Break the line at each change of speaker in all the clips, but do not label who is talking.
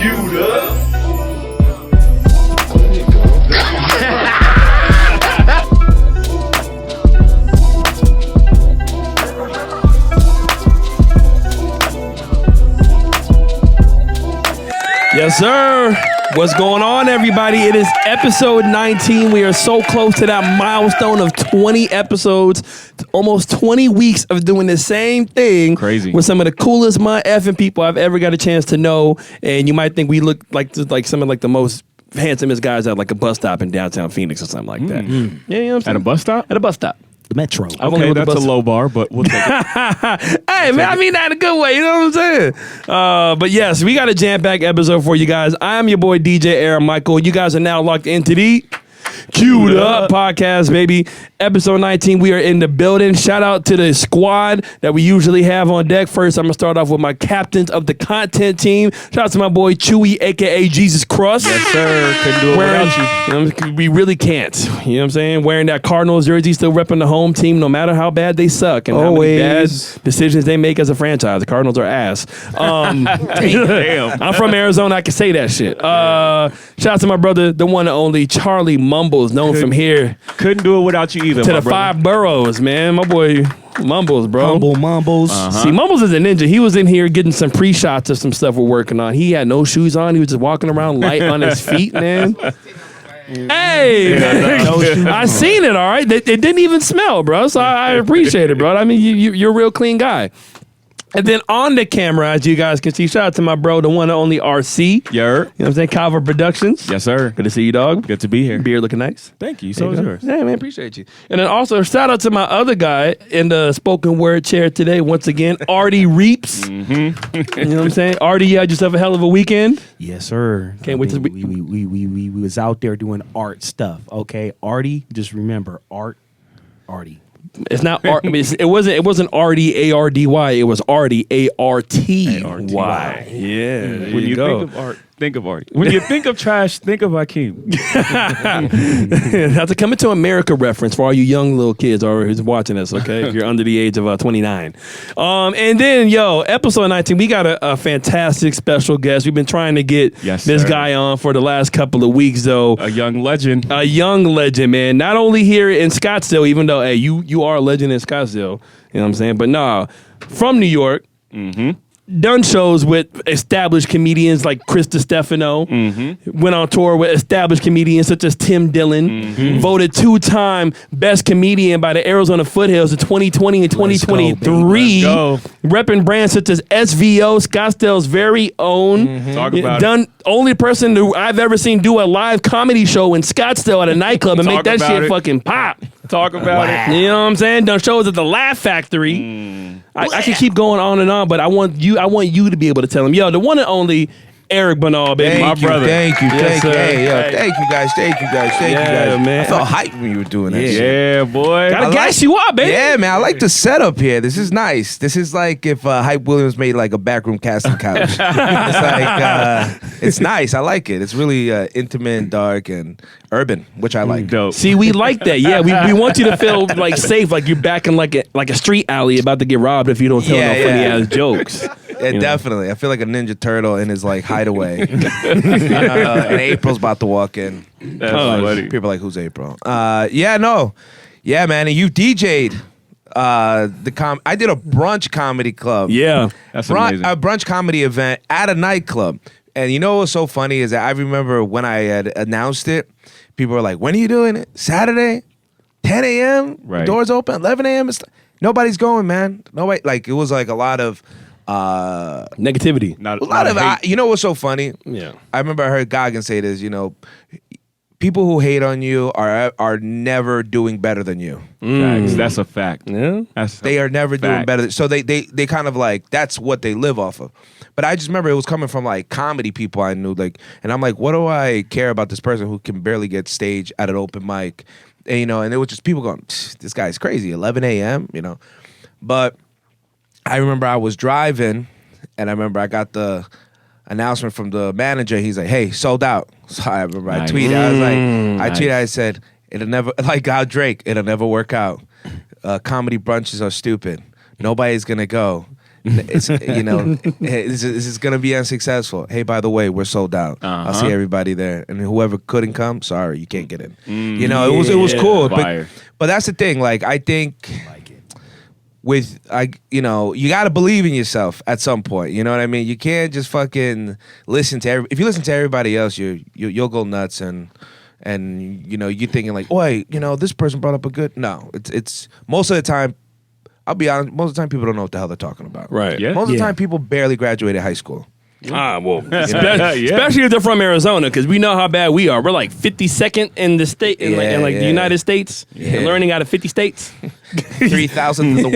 Queued up.
Yes, sir. What's going on, everybody? It is episode 19. We are so close to that milestone of 20 episodes, almost 20 weeks of doing the same thing.
Crazy.
With some of the coolest effing people I've ever got a chance to know. And you might think we look like some of like the most handsomest guys at like a bus stop in downtown Phoenix or something like that. Yeah, you know what I'm saying?
At a bus stop?
At a bus stop.
The Metro.
Okay, that's a low bar, but we'll take it.
Hey, man, I mean that in a good way. You know what I'm saying? But yes, we got a jam-packed episode for you guys. I'm your boy, DJ Eric Michael. You guys are now locked into the Queued Up podcast, baby. Episode 19, we are in the building. Shout out to the squad that we usually have on deck. First, I'm going to start off with my captains of the content team. Shout out to my boy, Chewy, a.k.a. Jesus Crust.
Yes, sir. Couldn't do it without you.
We really can't. You know what I'm saying? Wearing that Cardinals jersey, still repping the home team, no matter how bad they suck and how many bad decisions they make as a franchise. The Cardinals are ass.
Damn.
I'm from Arizona. I can say that shit. Shout out to my brother, the one and only Charlie Mumbles, known from here
Couldn't do it without you either,
to
my
the
brother.
5 boroughs, man. My boy Mumbles, bro.
Humble Mumbles.
See, Mumbles is a ninja. He was in here getting some pre-shots of some stuff we're working on. He had no shoes on. He was just walking around light on his feet, man. Hey, I seen it, all right. It didn't even smell, bro, so I appreciate it, bro. I mean, you're a real clean guy. And then on the camera, as you guys can see, shout out to my bro, the one and only RC.
Yer.
You know what I'm saying? Calvert Productions.
Yes, sir.
Good to see you, dog.
Good to be here.
Beard looking nice.
Thank you. So is yours.
Yeah, man, appreciate you. And then also, shout out to my other guy in the spoken word chair today, once again, Artie Reeps. Mm-hmm. You know what I'm saying? Artie, you had yourself a hell of a weekend.
Yes, sir.
Can't wait to
we was out there doing art stuff. Okay, Artie. Just remember, Artie.
It's not Art. It wasn't Artie A-R-D-Y. It was Artie A-R-T-Y. Yeah. There
When you
go.
think of art, think of Artie. When you think of trash, think of Hakeem.
That's a Coming to America reference for all you young little kids or who's watching us, okay? If you're under the age of 29. And then, episode 19, we got a fantastic special guest. We've been trying to get this guy on for the last couple of weeks, though.
A young legend.
A young legend, man. Not only here in Scottsdale, even though, hey, you are a legend in Scottsdale, you know what I'm saying? But nah, from New York. Mm-hmm. Done shows with established comedians like Chris DiStefano. Mm-hmm. Went on tour with established comedians such as Tim Dillon. Mm-hmm. Voted 2-time best comedian by the Arizona Foothills in 2020 and 2023. Repping brands such as SVO, Scottsdale's very own.
Mm-hmm. Talk about it.
Only person who I've ever seen do a live comedy show in Scottsdale at a nightclub and make that shit fucking pop.
Talk about it.
You know what I'm saying? Done shows at the Laugh Factory. I can keep going on and on, but I want you to be able to tell him, the one and only Eric Bernal, baby.
Thank
My
you,
brother.
Thank you.
Yes, sir.
Hey,
Hey.
thank you guys.
Man.
I felt hyped when you were doing that shit.
Yeah, boy.
Gotta gas you up, baby.
Yeah, man. I like the setup here. This is nice. This is like if Hype Williams made like a backroom casting couch. It's like it's nice. I like it. It's really intimate and dark and urban, which I like.
Dope.
See, we like that. Yeah, we want you to feel like safe, like you're back in like a street alley about to get robbed if you don't tell no funny ass jokes.
Yeah, definitely. I feel like a Ninja Turtle in his like hideaway. And April's about to walk in.
That's funny.
People are like, who's April? Yeah, man. And you DJ'd I did a brunch comedy club.
Yeah,
that's amazing.
A brunch comedy event at a nightclub. And you know what's so funny is that I remember when I had announced it, people were like, when are you doing it? Saturday? 10 a.m.?
Right.
Doors open? 11 a.m.? Nobody's going, man. Nobody. Like, it was like a lot of
negativity.
You know what's so funny?
Yeah.
I remember I heard Goggins say this, people who hate on you are never doing better than you.
Facts. That's a fact.
Yeah.
They are never doing better. So they kind of like, that's what they live off of. But I just remember it was coming from like comedy people I knew, like, and I'm like, what do I care about this person who can barely get stage at an open mic? And, and it was just people going, this guy's crazy, 11 a.m., But I remember I was driving, and I remember I got the announcement from the manager. He's like, hey, sold out. So I remember I tweeted. I said, it'll never, like how Drake, it'll never work out. Comedy brunches are stupid. Nobody's going to go. It's this is gonna be unsuccessful. Hey, by the way, we're sold out. I'll see everybody there, and whoever couldn't come, sorry, you can't get in. It was cool, but that's the thing. Like I think you got to believe in yourself at some point. You know what I mean? You can't just fucking listen to if you listen to everybody else, you'll go nuts and you're thinking like, "Oi, this person brought up a good." No, it's most of the time. I'll be honest. Most of the time, people don't know what the hell they're talking about.
Right.
Yeah.
Most of the time, people barely graduated high school.
Especially if they're from Arizona, because we know how bad we are. We're like 52nd in the state, in the United States, and learning out of 50 states.
3,000 in the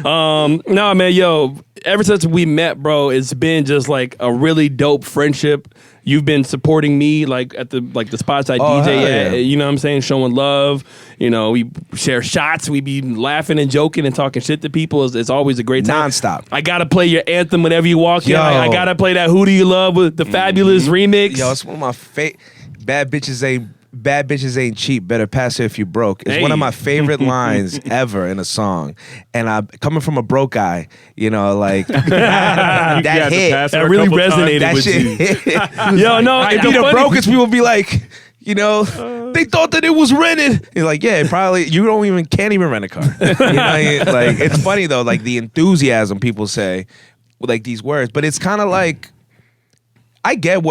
world.
No, man, yo, ever since we met, bro, it's been just like a really dope friendship. You've been supporting me like at the spots I DJ at, you know what I'm saying, showing love. We share shots, we be laughing and joking and talking shit to people. It's always a great time.
Nonstop.
I gotta play your anthem whenever you walk in. I gotta play that Who Do You Love with the Fabulous remix.
Yo, it's one of my Bad bitches ain't cheap. Better pass her if you broke. It's one of my favorite lines ever in a song. And coming from a broke guy, that hit.
That really resonated with you. Yo, no,
I'd be the brokest people be like, they thought that it was rented. You're like, yeah, probably. You can't even rent a car. Like it's funny though, like the enthusiasm people say with like these words, but it's kind of like. I get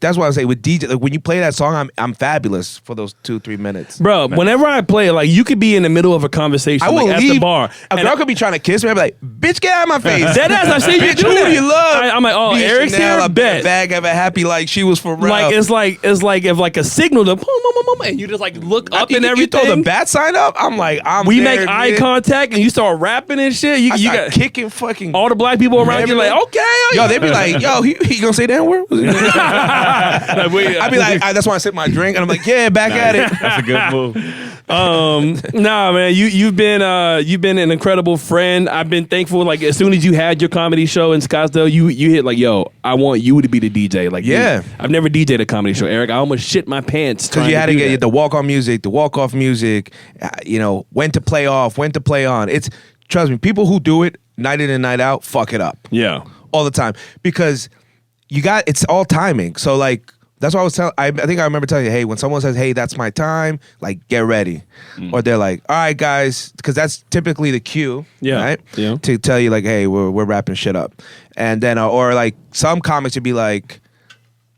that's what I say with DJ. Like when you play that song, I'm fabulous for those 2-3 minutes,
bro. Whenever I play, like you could be in the middle of a conversation,
I will
at
leave,
the bar.
A girl could be trying to kiss me. I'd be like, "Bitch, get out of my face!"
That ass, I've seen you
Bitch,
do
who
that.
do you love?
I'm like, oh, Eric's
Chanel,
here.
a
Bet.
bag of a happy like she was for real.
Like it's like if like a signal to and you just like look up and everything.
You throw the bat sign up. I'm like,
we make eye contact and you start rapping and shit. You got
kicking fucking
all the black people around you. Like, okay,
yo, they be like, yo, he gonna say that word? I'd be like, that's why I sip my drink, and I'm like, yeah, back at it.
That's a good move.
Nah, man, you've been an incredible friend. I've been thankful. Like as soon as you had your comedy show in Scottsdale, you hit like, yo, I want you to be the DJ. Like,
yeah,
I've never DJed a comedy show, Eric. I almost shit my pants
because you had to get the walk on music, the walk off music. When to play off, when to play on. Trust me, people who do it night in and night out fuck it up.
Yeah,
all the time because it's all timing. So like. That's why I was telling. I think I remember telling you, hey, when someone says, "Hey, that's my time," like get ready, or they're like, "All right, guys," because that's typically the cue, right?
Yeah.
To tell you like, "Hey, we're wrapping shit up," and then or like some comics would be like,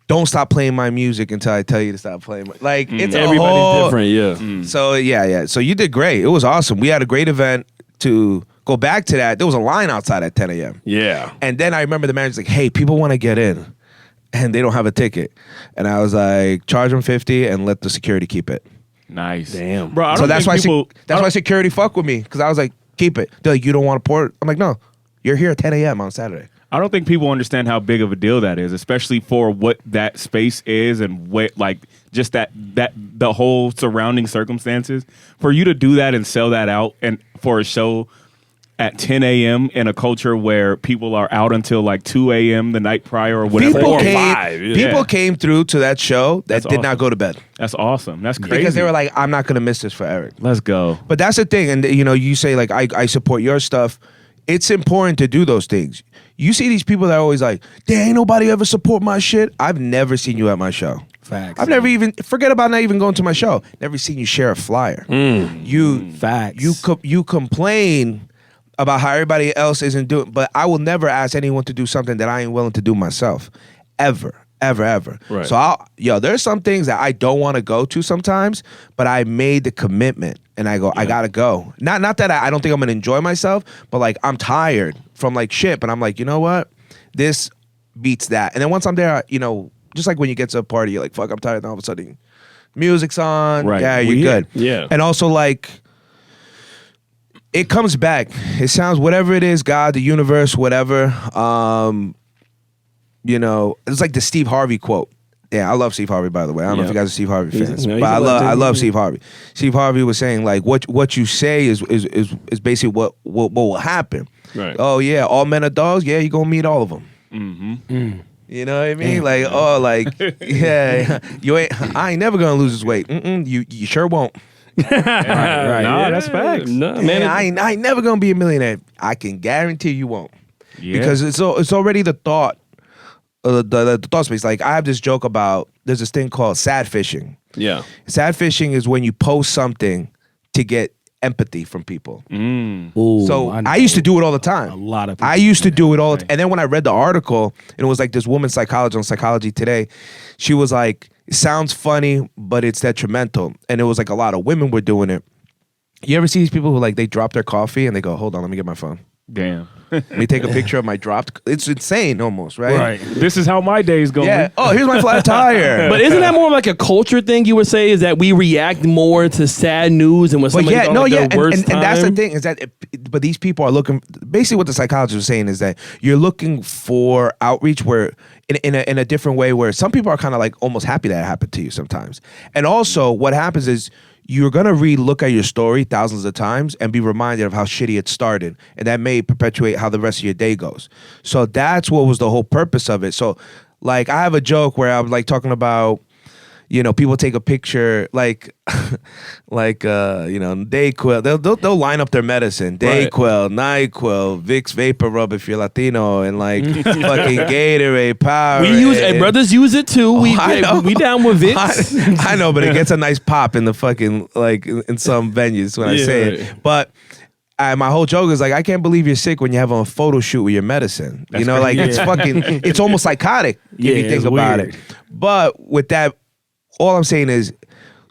"Don't stop playing my music until I tell you to stop playing." Like it's
everybody's different, yeah.
So yeah. So you did great. It was awesome. We had a great event. To go back to that, there was a line outside at 10 a.m.
Yeah,
and then I remember the manager's like, "Hey, people want to get in." And they don't have a ticket. And I was like, charge them $50 and let the security keep it.
Nice.
Damn.
Bro,
So that's why security fuck with me. Because I was like, keep it. They're like, you don't want to pour it? I'm like, no. You're here at 10 a.m. on Saturday.
I don't think people understand how big of a deal that is, especially for what that space is and what just that the whole surrounding circumstances. For you to do that and sell that out and for a show at 10 a.m. in a culture where people are out until like 2 a.m. the night prior or whatever.
People came through to that show that did not go to bed.
That's awesome. That's crazy.
Because they were like, I'm not going to miss this for Eric.
Let's go.
But that's the thing. And, you say like, I support your stuff. It's important to do those things. You see these people that are always like, there ain't nobody ever support my shit. I've never seen you at my show.
Facts.
I've never even, forget about not even going to my show. Never seen you share a flyer.
Facts.
You complain about how everybody else isn't doing, but I will never ask anyone to do something that I ain't willing to do myself, ever.
Right.
So there's some things that I don't want to go to sometimes, but I made the commitment, and I go, I gotta go. Not that I don't think I'm gonna enjoy myself, but like I'm tired from like shit, but I'm like, you know what, this beats that. And then once I'm there, just like when you get to a party, you're like, fuck, I'm tired. And all of a sudden, music's on.
Right.
Yeah, you're good.
Yeah.
And also like. It comes back. It sounds whatever it is, God, the universe, whatever. It's like the Steve Harvey quote. Yeah, I love Steve Harvey, by the way. I don't know if you guys are Steve Harvey fans, but I love Steve Harvey. Steve Harvey was saying like what you say is basically what will happen.
Right.
Oh yeah, all men are dogs. Yeah, you're gonna meet all of them.
Mm-hmm.
You know what I mean? Yeah, you ain't. I ain't never gonna lose this weight. You sure won't.
Right.
Nah, that's facts.
No,
Man,
man.
I ain't never gonna be a millionaire. I can guarantee you won't.
Yeah.
Because it's already the thought, the thought space. Like I have this joke about there's this thing called sad fishing.
Yeah.
Sad fishing is when you post something to get empathy from people.
Ooh,
So
know.
I used to do it all the time.
A lot of people
I used to do it all,
Right.
and then when I read the article, and it was like this woman psychologist on Psychology Today, she was like, "It sounds funny, but it's detrimental," and it was like a lot of women were doing it. You ever see these people who like they drop their coffee and they go, "Hold on, let me get my phone.
Damn.
Let me take a picture of my dropped." It's insane, almost, right?
Right.
This is how my day's going.
Yeah. Oh, here's my flat tire.
But isn't that more of like a culture thing you would say? Is that we react more to sad news and when
But
somebody's
yeah,
on
no,
like
yeah,
their worst
and that's the
time?
thing is that, but these people are looking. Basically, what the psychologist was saying is that you're looking for outreach where, in a different way, where some people are kind of like almost happy that it happened to you sometimes, and also what happens is you're gonna re-look at your story thousands of times and be reminded of how shitty it started, and that may perpetuate how the rest of your day goes. So that's what was the whole purpose of it. So, like, I have a joke where I'm like talking about, you know, people take a picture like, you know, Dayquil. They'll line up their medicine:
Right.
Dayquil, Nyquil, Vicks Vapor Rub if you're Latino, and like fucking Gatorade, Power.
We use brothers use it too.
I know.
We down with Vicks.
I know, but it gets a nice pop in the fucking like in some venues when I
Yeah,
say
right.
it. But my whole joke is like, I can't believe you're sick when you have a photo shoot with your medicine. You know, like it's fucking, it's almost psychotic
Yeah,
if you think
it's
about
weird.
it. But with that, all I'm saying is,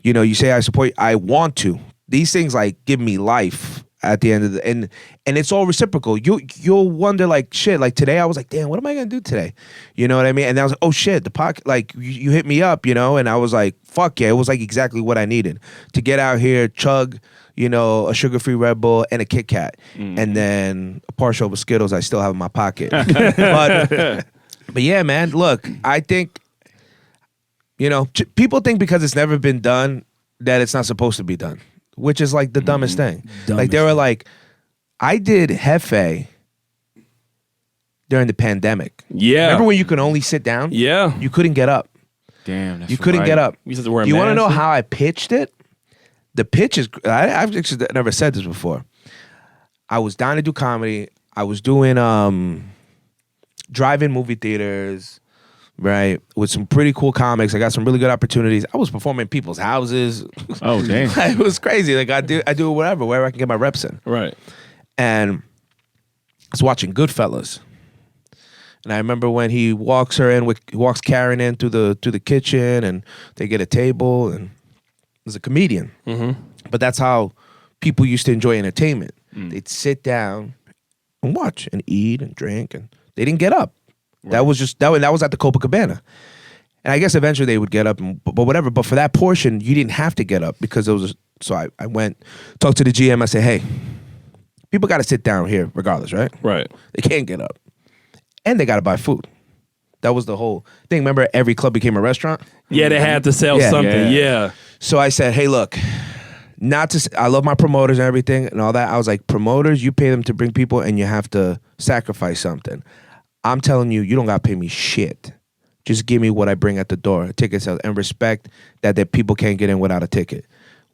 you know, you say I support, I want to. These things like give me life at the end of the, and it's all reciprocal. You'll wonder like, shit, like today I was like, damn, what am I gonna do today? You know what I mean? And I was like, oh shit, the pocket, like you hit me up, you know, and I was like, fuck yeah, it was like exactly what I needed to get out here, chug, you know, a sugar-free Red Bull and a Kit Kat, and then a partial of Skittles I still have in my pocket. but yeah, man, look, I think, you know, people think because it's never been done that it's not supposed to be done, which is like the dumbest thing. Like they were like, I did Hefe during the pandemic.
Yeah.
Remember when you could only sit down?
Yeah.
You couldn't get up.
Damn. That's
You couldn't
right.
get up.
We used to wear
You want to know
masks.
how I pitched it? The pitch is, I've actually never said this before. I was down to do comedy. I was doing drive-in movie theaters, right, with some pretty cool comics. I got some really good opportunities. I was performing in people's houses.
Oh, damn.
It was crazy. Like I do whatever, wherever I can get my reps in.
Right.
And I was watching Goodfellas. And I remember when he walks Karen in through the kitchen, and they get a table, and there's a comedian.
Mm-hmm.
But that's how people used to enjoy entertainment. They'd sit down and watch and eat and drink, and they didn't get up. Right. That was just that was at the Copacabana. And I guess eventually they would get up, but whatever. But for that portion, you didn't have to get up because it was. So I went, talked to the GM. I said, hey, people got to sit down here regardless, right?
Right.
They can't get up. And they got to buy food. That was the whole thing. Remember, every club became a restaurant?
Yeah, they had to sell
Yeah.
something.
Yeah.
Yeah.
So I said, hey, look, I love my promoters and everything and all that. I was like, promoters, you pay them to bring people and you have to sacrifice something. I'm telling you, you don't got to pay me shit. Just give me what I bring at the door, ticket sales, and respect that people can't get in without a ticket.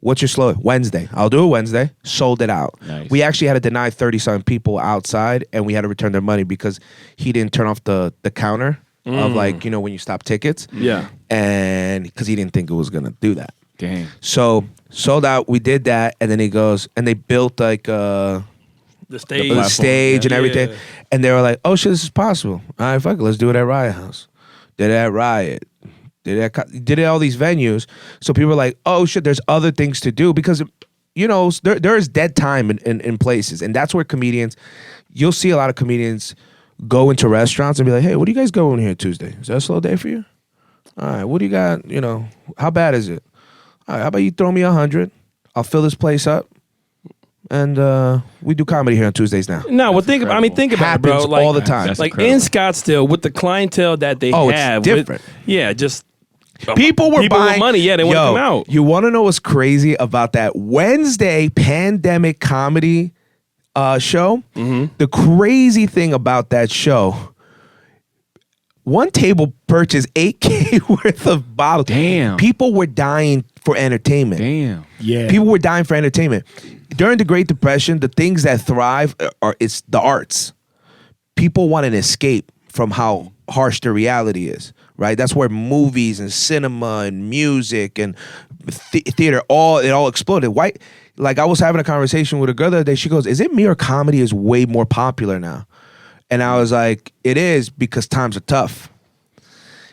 What's your slow? Wednesday. I'll do it Wednesday. Sold it out.
Nice.
We actually had to deny 30-something people outside, and we had to return their money because he didn't turn off the counter of like, you know, when you stop tickets.
Yeah.
And because he didn't think it was going to do that.
Dang.
So sold out. We did that, and then he goes, and they built like
The stage.
the stage and
Yeah.
everything, and they were like, "Oh shit, this is possible. All right, fuck it, let's do it at Riot House." Did it at Riot. Did it at all these venues. So people were like, "Oh shit, there's other things to do," because you know there is dead time in places, and that's where comedians. You'll see a lot of comedians go into restaurants and be like, "Hey, what do you guys going here Tuesday? Is that a slow day for you? All right, what do you got? You know, how bad is it? All right, how about you throw me 100? I'll fill this place up, and we do comedy here on Tuesdays now."
No, well, think about it, bro.
Happens
Like,
all the time.
That's
like
incredible.
in Scottsdale with the clientele that they
Oh, it's
have.
different.
Just
People were buying
with money. Yeah, they want to come out.
You want to know what's crazy about that Wednesday pandemic comedy show?
Mm-hmm.
The crazy thing about that show, one table purchased $8,000 worth of bottles.
Damn.
People were dying for entertainment.
Damn.
Yeah.
People were dying for entertainment. During the Great Depression, the things that thrive it's the arts. People want an escape from how harsh the reality is, right? That's where movies and cinema and music and theater it all exploded. Like I was having a conversation with a girl the other day. She goes, "Is it me or comedy is way more popular now?" And I was like, "It is, because times are tough.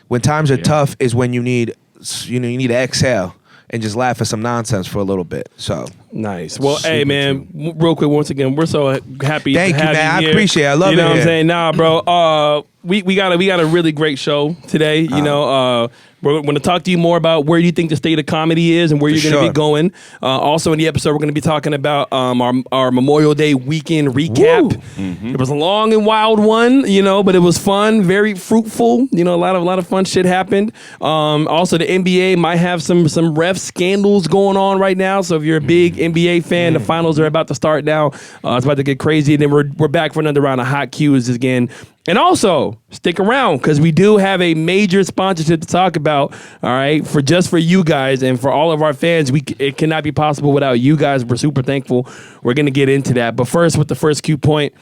When times are tough is when you need to exhale and just laugh at some nonsense for a little bit." So
nice. Well, hey man, real quick, once again, we're so happy.
Thank
to
you,
have
man. I
here.
appreciate it. I love it.
You know what I'm
here.
saying? Nah, bro. We got a really great show today. You know, we're going to talk to you more about where you think the state of comedy is and where you're going to be going. Also in the episode, we're going to be talking about our Memorial Day weekend recap. Mm-hmm. It was a long and wild one, you know, but it was fun, very fruitful. You know, a lot of fun shit happened. Also, the NBA might have some ref scandals going on right now. So if you're a big NBA fan, the finals are about to start now. It's about to get crazy. And then we're back for another round of hot cues again. And also, stick around because we do have a major sponsorship to talk about, all right, for you guys and for all of our fans. It cannot be possible without you guys. We're super thankful. We're going to get into that. But first, with the first cue point.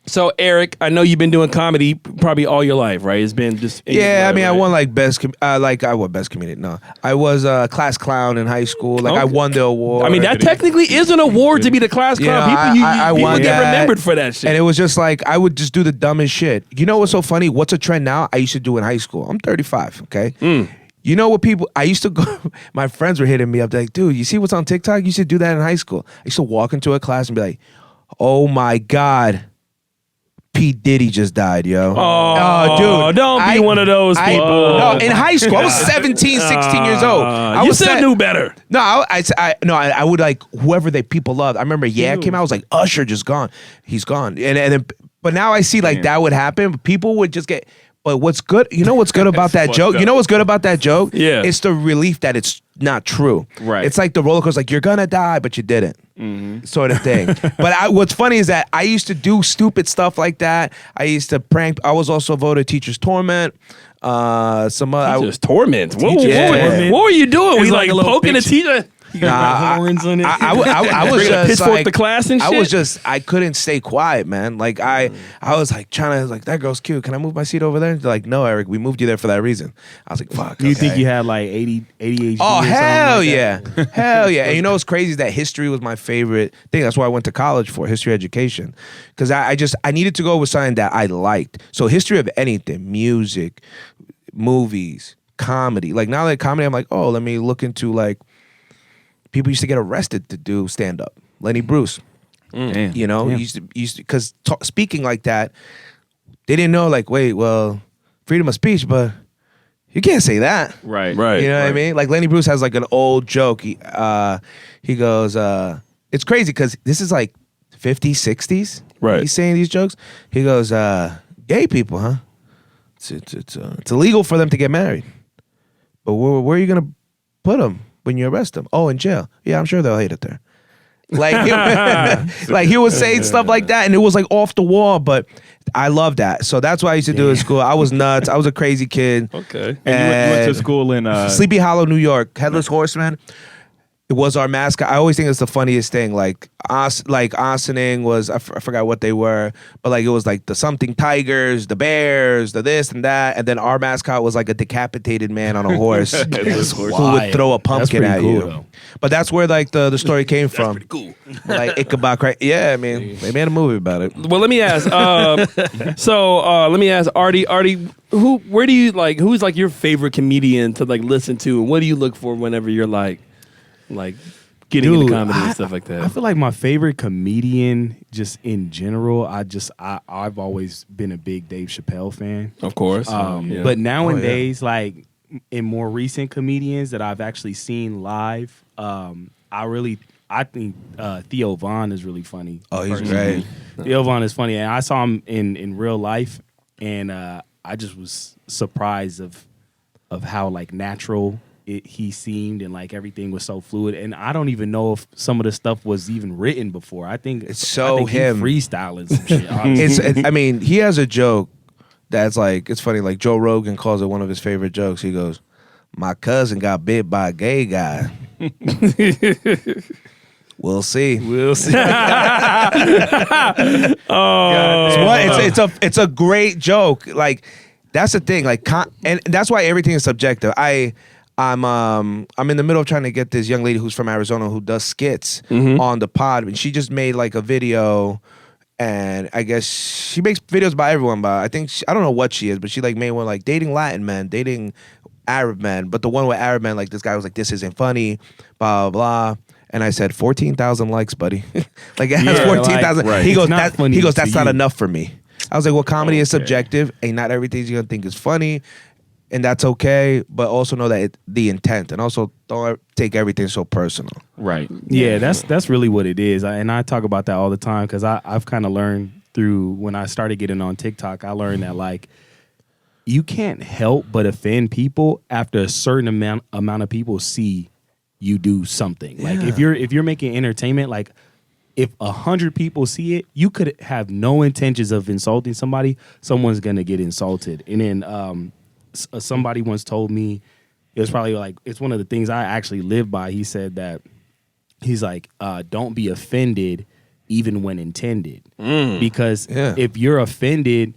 So, Eric, I know you've been doing comedy probably all your life, right? It's been just...
Yeah, I mean,
right?
I won like best comedian. No, I was a class clown in high school. Like, I won the award.
I mean, that technically is an award to be the class clown.
I
People
won
get
that.
remembered for that shit.
And it was just like, I would just do the dumbest shit. You know what's so funny? What's a trend now? I used to do in high school. I'm 35, okay? You know what I used to go, my friends were hitting me up. They're like, dude, you see what's on TikTok? You should do that in high school. I used to walk into a class and be like, oh my God, P. Diddy just died, yo.
Oh,
dude.
Don't be one of those people.
No, in high school, I was 17, 16 years old.
You still knew better.
No, I would like whoever people loved. I remember came out. I was like, Usher just gone. He's gone. And then, but now I see like that would happen. People would just get. But what's good? You know what's good about that joke? You know what's good about that joke?
Yeah,
it's the relief that it's not true.
Right.
It's like the roller coaster. Like you're gonna die, but you didn't. Sort of thing. But what's funny is that I used to do stupid stuff like that. I used to prank. I was also voted Teacher's Torment. Some other
Teacher's Torment. What were you doing?
It's
We
like
like
a little
poking a teacher.
You got horns on it.
I was just
pitchfork
like,
to class and shit?
I couldn't stay quiet, man. Like I was like trying to like, that girl's cute. Can I move my seat over there? They're like, no, Eric, we moved you there for that reason. I was like, fuck.
Do you think you had like ADHD?
Oh,
or
hell
something
yeah.
like that?
Hell yeah. And you know what's crazy is that history was my favorite thing. That's why I went to college for history education. Because I needed to go with something that I liked. So history of anything, music, movies, comedy. Like now that comedy, I'm like, oh, let me look into like, people used to get arrested to do stand-up. Lenny Bruce.
Damn.
You know, used to because speaking like that, they didn't know like, wait, well, freedom of speech, but you can't say that.
Right.
You know what I mean? Like Lenny Bruce has like an old joke. He goes, it's crazy because this is like 50s, 60s.
Right.
He's saying these jokes. He goes, gay people, huh? It's illegal for them to get married. But where are you going to put them when you arrest them? Oh, in jail. Yeah, I'm sure they'll hate it there. Like, he was saying stuff like that, and it was like off the wall, but I love that. So that's what I used to do in school. I was nuts. I was a crazy kid.
Okay.
And you went to school in
Sleepy Hollow, New York. Headless Horseman. It was our mascot. I always think it's the funniest thing. Like Ossining was, I forgot what they were, but like it was like the something tigers, the bears, the this and that, and then our mascot was like a decapitated man on a horse who would throw a pumpkin at you.
Though.
But that's where like the story came from.
Pretty cool.
Like Ichabod, right? Yeah, I mean, they made a movie about it.
Well, let me ask. Let me ask Artie. Artie, who's like your favorite comedian to like listen to, and what do you look for whenever you're like getting into comedy and stuff like that?
I feel like my favorite comedian, just in general, I've always been a big Dave Chappelle fan.
Of course.
But nowadays, like in more recent comedians that I've actually seen live, I think Theo Von is really funny.
Oh, he's great.
Theo Von is funny, and I saw him in real life, and I just was surprised of how like natural he seemed, and like everything was so fluid. And I don't even know if some of the stuff was even written before. I think
It's so
he
him.
freestyling some shit. honestly.
I mean, he has a joke that's like, it's funny. Like Joe Rogan calls it one of his favorite jokes. He goes, My cousin got bit by a gay guy. We'll see.
We'll see.
It's a great joke. Like that's the thing. Like and that's why everything is subjective. I'm in the middle of trying to get this young lady who's from Arizona who does skits on the pod, and she just made like a video, and I guess she makes videos by everyone. But I think I don't know what she is, but she like made one like dating Latin men, dating Arab men. But the one with Arab men, like this guy was like, "This isn't funny," blah blah. And I said, 14,000 likes, buddy. Like it has 14,000.
Right.
He goes,
That's
that's not enough for me. I was like, well, comedy is subjective, and not everything you're gonna think is funny. And that's okay, but also know that the intent, and also don't take everything so personal.
Right.
Yeah, that's really what it is. And I talk about that all the time because I've kind of learned through when I started getting on TikTok. I learned that like you can't help but offend people after a certain amount of people see you do something. Like if you're making entertainment, like if 100 people see it, you could have no intentions of insulting somebody. Someone's gonna get insulted, and then somebody once told me, it was probably like, it's one of the things I actually live by. He said that, he's like, don't be offended even when intended. Because if you're offended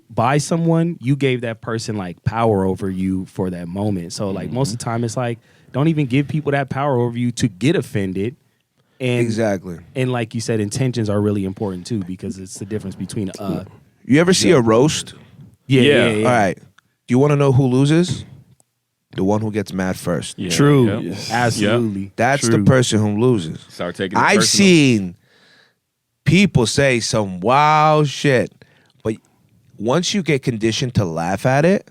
by someone, you gave that person like power over you for that moment. So like most of the time it's like, don't even give people that power over you to get offended. And
exactly.
And like you said, intentions are really important too, because it's the difference between
you ever see a roast?
Yeah.
All right. Do you want to know who loses? The one who gets mad first.
Yeah.
True.
Yep.
Absolutely.
Yep.
That's
True.
the person who loses.
Start taking it
I've
personal.
seen people say some wild shit, but once you get conditioned to laugh at it,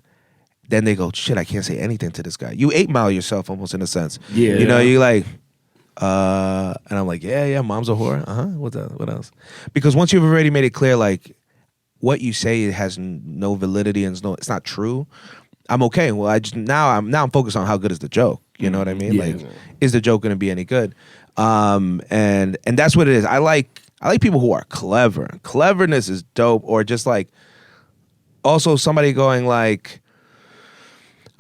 then they go, shit, I can't say anything to this guy. You 8 Mile yourself almost in a sense.
Yeah.
You know, you like, and I'm like, yeah, mom's a whore. What else? Because once you've already made it clear, like, what you say has no validity and it's not true, I'm okay. Well, now I'm focused on how good is the joke. You know what I mean?
Yeah.
Like, is the joke going to be any good? And that's what it is. I like people who are clever. Cleverness is dope. Or just like, also somebody going like,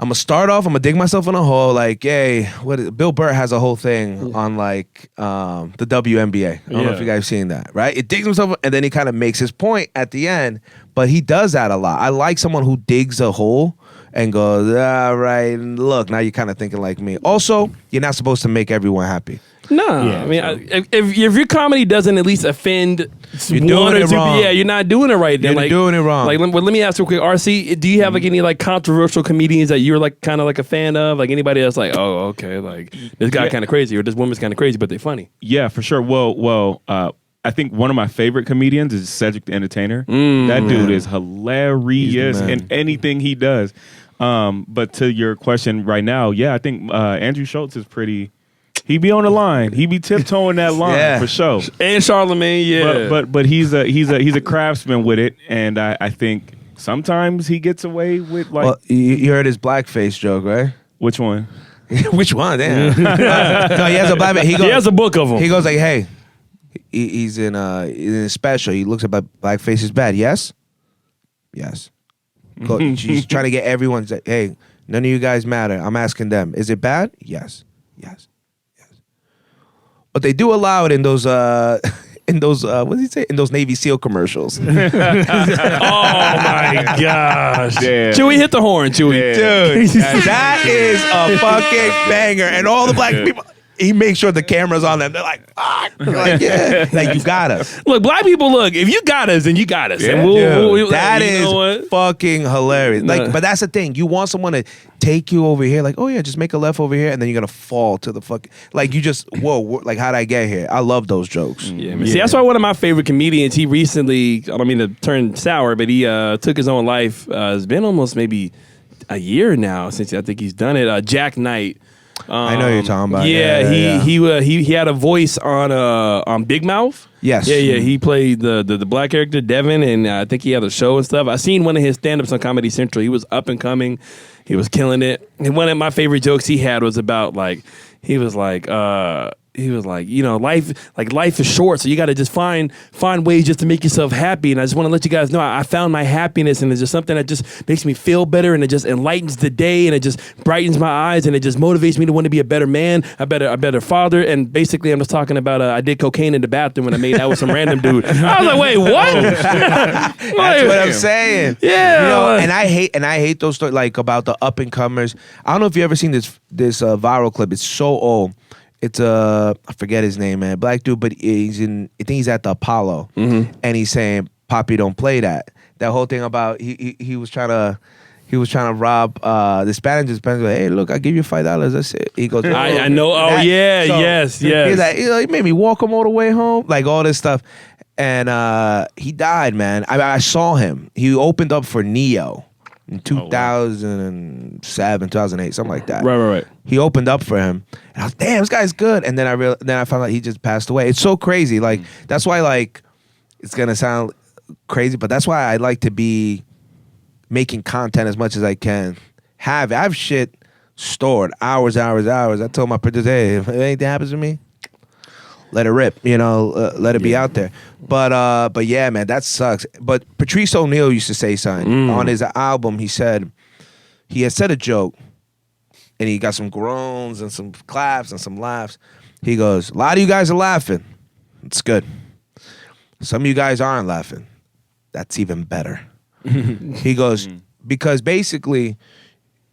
I'm gonna start off, I'm gonna dig myself in a hole. Like, hey, Bill Burr has a whole thing on like the WNBA. I don't know if you guys seen that, right? It digs himself, and then he kind of makes his point at the end. But he does that a lot. I like someone who digs a hole and goes, all right, look, now you're kind of thinking like me. Also, you're not supposed to make everyone happy.
No,
Yeah,
I mean, if your comedy doesn't at least offend
You're
one
doing
or
it
two,
wrong.
yeah, you're not doing it right. Then,
You're
like,
doing it wrong.
Like, let me ask you real quick, RC, do you have like any like controversial comedians that you're like kind of like a fan of? Like anybody that's like, oh, okay, like this guy kind of crazy or this woman's kind of crazy, but they're funny.
Yeah, for sure. Well, I think one of my favorite comedians is Cedric the Entertainer. That dude is hilarious in anything he does. But to your question right now, yeah, I think Andrew Schultz is pretty. He be on the line. He be tiptoeing that line for sure.
And Charlemagne, yeah.
But he's a craftsman with it, and I think sometimes he gets away with like.
Well, you heard his blackface joke, right?
Which one?
Which one? Damn. No, he has a blackface.
He has a book of them.
He goes like, hey, he's in a special. He looks at blackface is bad. Yes? Yes. She's trying to get everyone to say, hey, none of you guys matter. I'm asking them. Is it bad? Yes. Yes. Yes. But they do allow it in those what does he say? In those Navy SEAL commercials.
Oh my gosh.
Yeah.
Chewy, hit the horn, Chewy.
Yeah.
Dude, that is a fucking banger. And all the black people, he makes sure the camera's on them. They're like, fuck. You're like, yeah. Like, you got us.
Look, black people, look, if you got us, then you got us.
Yeah.
And
That
you know what?
is fucking hilarious. Like, but that's the thing. You want someone to take you over here, like, oh yeah, just make a left over here, and then you're gonna fall to the fucking, like, you just, whoa, like, how'd I get here? I love those jokes.
Yeah, man. See, that's why one of my favorite comedians, he recently, I don't mean to turn sour, but he took his own life. It's been almost maybe a year now since I think he's done it. Jack Knight.
I know who you're talking about.
He had a voice on Big Mouth.
Yes.
Yeah. He played the black character Devin, and I think he had a show and stuff. I seen one of his stand-ups on Comedy Central. He was up and coming. He was killing it. And one of my favorite jokes he had was about like he was like he was like, life is short, so you got to just find ways just to make yourself happy. And I just want to let you guys know I found my happiness, and it's just something that just makes me feel better, and it just enlightens the day, and it just brightens my eyes, and it just motivates me to want to be a better man, a better father. And basically, I'm just talking about I did cocaine in the bathroom when I made out with some random dude. I was like, wait, what?
That's what I'm saying.
Yeah,
and I hate those stories like about the up and comers. I don't know if you ever seen this viral clip. It's so old. It's I forget his name, man. Black dude, but I think he's at the Apollo, and he's saying, "Poppy, don't play that." That whole thing about he was trying to rob the Spanish. Like, hey, look, I'll give you $5. That's it. He goes,
I know. Oh yeah, so, yes.
He's like, he made me walk him all the way home, like all this stuff, and he died, man. I saw him. He opened up for Neo. In 2007, 2008, something like that.
Right.
He opened up for him, and I was, damn, this guy's good. And then I found out he just passed away. It's so crazy. Like that's why, like, it's gonna sound crazy, but that's why I like to be making content as much as I can. I have shit stored, hours. I told my producer, hey, if anything happens to me, let it rip, let it be out there. But yeah, man, that sucks. But Patrice O'Neal used to say something on his album. He had said a joke, and he got some groans and some claps and some laughs. He goes, a lot of you guys are laughing. It's good. Some of you guys aren't laughing. That's even better. He goes, because basically,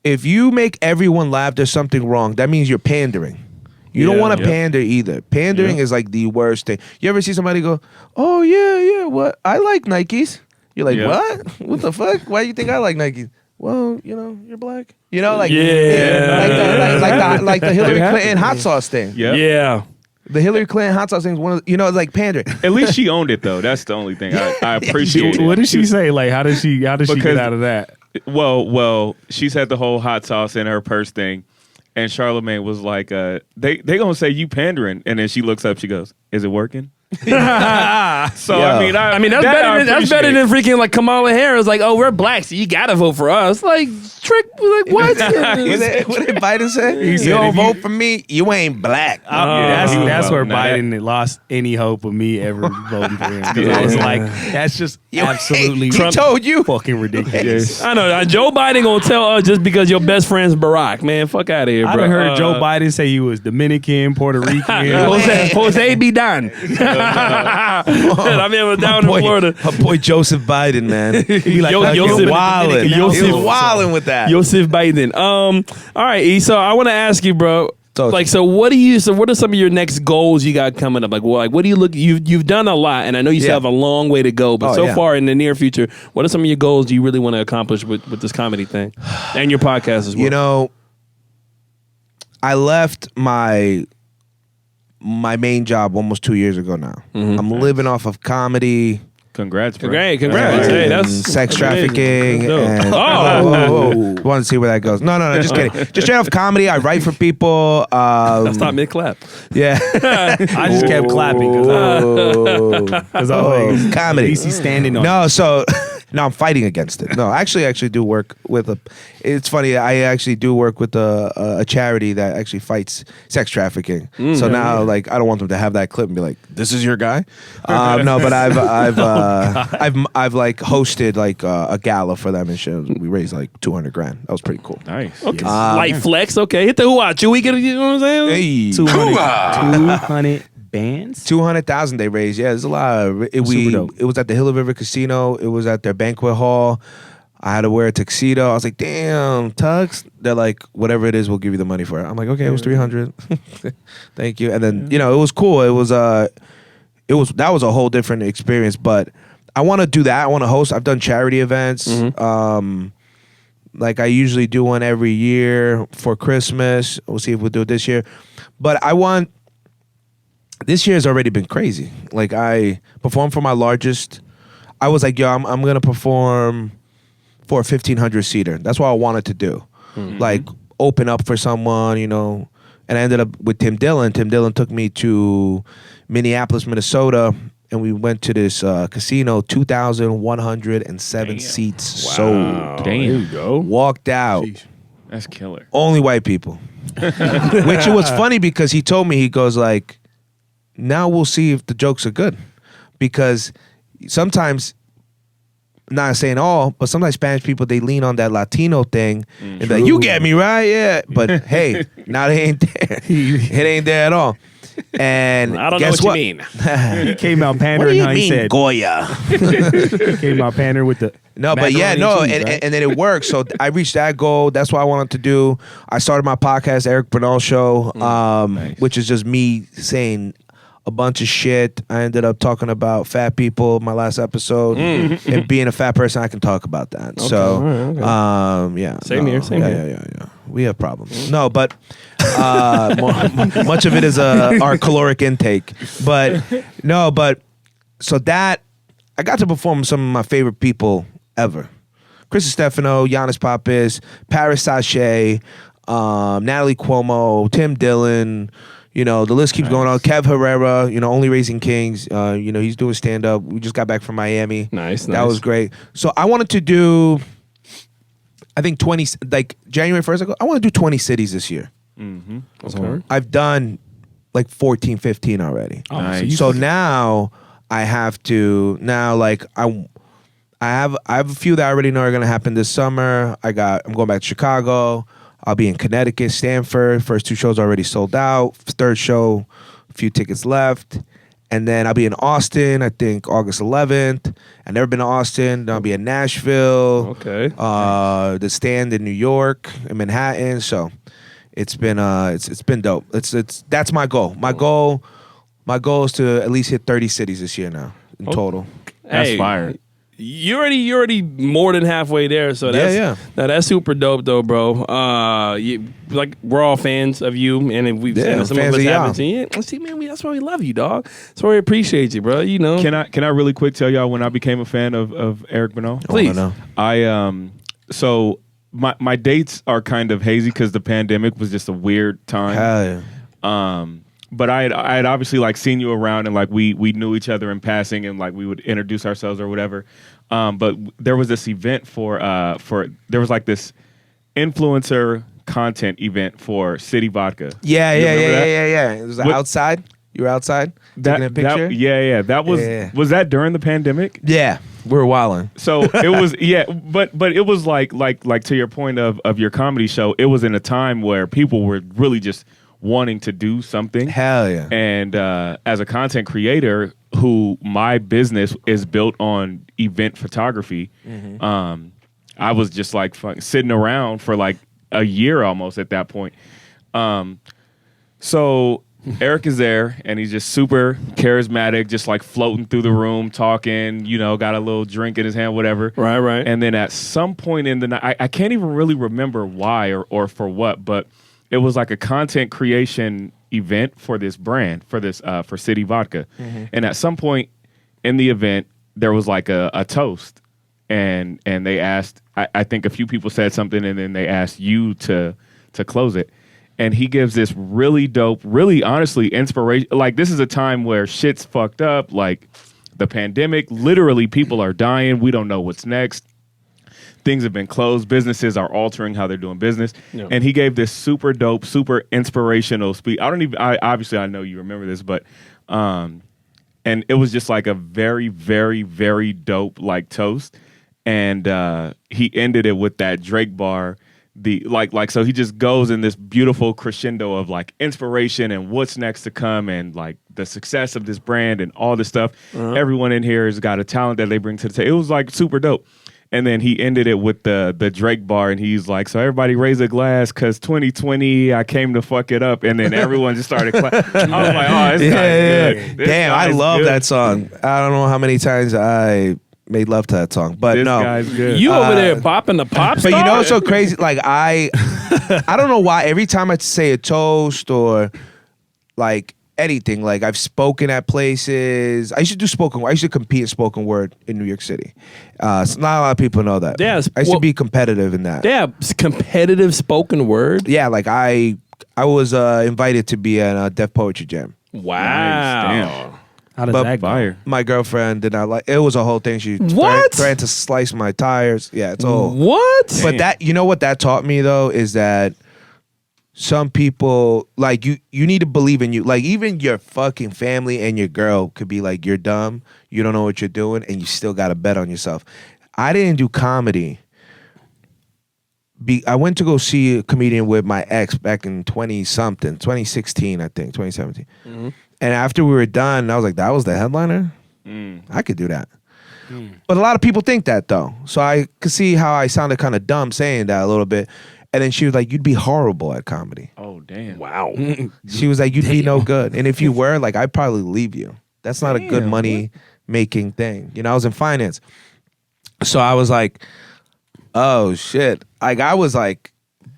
if you make everyone laugh, there's something wrong. That means you're pandering. You don't want to pander either. Pandering is like the worst thing. You ever see somebody go, oh, yeah, what? I like Nikes. You're like, what? What the fuck? Why do you think I like Nikes? Well, you're black. Like the Hillary Clinton hot sauce thing.
Yeah.
The Hillary Clinton hot sauce thing is one of like pandering.
At least she owned it though. That's the only thing I appreciate.
What did she say? Like, how did she get out of that?
Well, she's had the whole hot sauce in her purse thing. And Charlamagne was like, they gonna say you pandering, and then she looks up, she goes, "Is it working?" So that's
better than freaking like Kamala Harris. Like, oh, we're black, so you gotta vote for us. Like, trick, like what?
What did Biden say? You don't vote for me, you ain't black.
That's where Biden lost any hope of me ever voting for him. I was like, that's just absolutely.
He told you,
fucking ridiculous.
I know. Joe Biden gonna tell us just because your best friend's Barack, man. Fuck out of here, bro.
I heard Joe Biden say he was Dominican, Puerto Rican.
Jose be done. I mean, I was down in Florida.
My boy Joseph Biden, man.
He like
Joseph wildin' with that.
Joseph Biden. All right, E. So I want to ask you, bro. So what are some of your next goals you got coming up? Like what do you look? You've done a lot, and I know you still have a long way to go. But far in the near future, what are some of your goals you really want to accomplish with this comedy thing and your podcast as well?
I left my main job almost 2 years ago now. I'm living off of comedy.
Congrats, bro.
Congrats. Hey, that's
sex trafficking. And, want to see where that goes. No, just kidding. Just straight off comedy. I write for people.
Stop mid-clap.
Yeah.
I just kept clapping because I was like,
comedy.
He's standing on
No, I'm fighting against it. No, I actually do work with it's funny, I actually do work with a charity that actually fights sex trafficking. So now, like, I don't want them to have that clip and be like, this is your guy? No, but I've like hosted like a gala for them and shit. We raised like $200,000. That was pretty cool.
Nice.
Okay. Light flex. Okay. Hit the hoo-ah. We get, you know what I'm saying?
Hey.
200 bands?
200,000 they raised. Yeah, there's a lot. It was at the Hill River Casino. It was at their banquet hall. I had to wear a tuxedo. I was like, damn, tux. They're like, whatever it is, we'll give you the money for it. I'm like, okay, it was 300. Thank you. And then, it was cool. That was a whole different experience, but I want to do that. I want to host. I've done charity events. Like I usually do one every year for Christmas. We'll see if we'll do it this year. But this year has already been crazy. Like I performed for my largest. I was like, yo, I'm going to perform for a 1,500 seater. That's what I wanted to do. Like open up for someone, and I ended up with Tim Dillon. Tim Dillon took me to Minneapolis, Minnesota, and we went to this casino, 2,107 seats sold.
Damn. There you go.
Walked out.
That's killer.
Only white people. Which it was funny because he told me, he goes like, now we'll see if the jokes are good. Because sometimes, not saying all, but sometimes Spanish people, they lean on that Latino thing. And like, you get me, right? Yeah. But hey, now they ain't there. It ain't there at all. And
I don't know
guess
what you mean.
He came out
What do
pandering.
you
How he
mean,
said
Goya?
he came out pandering with the
No, but yeah,
macaroni
no,
cheese, right?
and then it worked. So I reached that goal. That's what I wanted to do. I started my podcast, Eric Bernal Show, which is just me saying a bunch of shit. I ended up talking about fat people my last episode, and being a fat person, I can talk about that. So,
okay.
yeah,
Same here.
Yeah. We have problems. No, but much of it is our caloric intake. But no, but so that I got to perform with some of my favorite people ever. Chris Stefano, Giannis Pappas, Paris Sachet, Natalie Cuomo, Tim Dillon. You know, the list keeps going on. Kev Herrera, you know, Only Raising Kings. You know, he's doing stand-up. We just got back from Miami.
Nice.
That was great. So I wanted to do, I think 20, like January 1st, I want to do 20 cities this year.
Okay.
I've done like 14, 15 already.
Oh,
Nice.
So now I have to, like I have a few that I already know are going to happen this summer. I'm going back to Chicago. I'll be in Connecticut, Stanford. First 2 shows already sold out. Third show, a few tickets left. And then I'll be in Austin, I think August 11th. I've never been to Austin. Then I'll be in Nashville.
Okay.
The Stand in New York, in Manhattan. So it's been dope. That's my goal. My goal is to at least hit 30 cities this year now in total.
That's
Hey,
fire.
You're already more than halfway there, so that's Now that's super dope though, bro. Like we're all fans of you, and we've seen some of us haven't seen. Yeah, see, man, that's why we love you, dog. That's why we appreciate you, bro. You know.
Can I really quick tell y'all when I became a fan of Eric Bernal?
Please.
So my dates are kind of hazy because the pandemic was just a weird time.
Hell yeah.
But I had obviously like seen you around and like we knew each other in passing and like we would introduce ourselves or whatever. But there was this event for there was like this influencer content event for City Vodka.
Yeah. It was outside. You were outside taking a picture?
That was was that during the pandemic?
Yeah. We were wilding.
So it was but it was like to your point of your comedy show, it was in a time where people were really just wanting to do something.
Hell yeah.
And as a content creator who my business is built on event photography, I was just like sitting around for like a year almost at that point. So Eric is there and he's just super charismatic, just like floating through the room, talking, you know, got a little drink in his hand, whatever.
Right.
And then at some point in the night, I can't even really remember why or for what, but it was like a content creation event for this brand, for this for City Vodka. And at some point in the event, there was like a toast, and they asked. I think a few people said something, and then they asked you to close it. And he gives this really dope, really honestly inspiration. Like this is a time where shit's fucked up. Like the pandemic, literally people are dying. We don't know what's next. Things have been closed. Businesses are altering how they're doing business. Yeah. And he gave this super dope, super inspirational speech. Obviously I know you remember this, but, and it was just like a very, very, very dope like toast. And, he ended it with that Drake bar, so he just goes in this beautiful crescendo of like inspiration and what's next to come and like the success of this brand and all this stuff. Everyone in here has got a talent that they bring to the table. It was like super dope. And then he ended it with the Drake bar, and he's like, so everybody raise a glass because 2020, I came to fuck it up. And then everyone just started clapping. I was like, oh, this guy's good.
Damn, I love that song. I don't know how many times I made love to that song, but
this
no.
guy's good.
You over there bopping the pop star?
But you know what's so crazy? Like, I don't know why every time I say a toast or like anything, like I've spoken at places. I used to compete in spoken word in New York City. So not a lot of people know that.
Yeah,
I used to be competitive in that.
Yeah, competitive spoken word.
Yeah, like I was invited to be at a Def Poetry Jam.
Wow.
Nice. Damn.
How does
But
that go?
Fire.
my girlfriend did not like. It was a whole thing. She
What?
threatened to slice my tires. Yeah, it's all.
What?
But that, you know what that taught me though, is that some people, like, you need to believe in you. Like, even your fucking family and your girl could be like, you're dumb, you don't know what you're doing, and you still got to bet on yourself. I didn't do comedy. I went to go see a comedian with my ex back in 2016, I think, 2017.
Mm-hmm.
And after we were done, I was like, that was the headliner? I could do that. But a lot of people think that, though. So I could see how I sounded kind of dumb saying that a little bit. And then she was like, you'd be horrible at comedy.
Oh, damn.
Wow.
She was like, you'd be no good. And if you were, like, I'd probably leave you. That's not a good money-making thing. You know, I was in finance. So I was like, oh, shit. Like, I was like,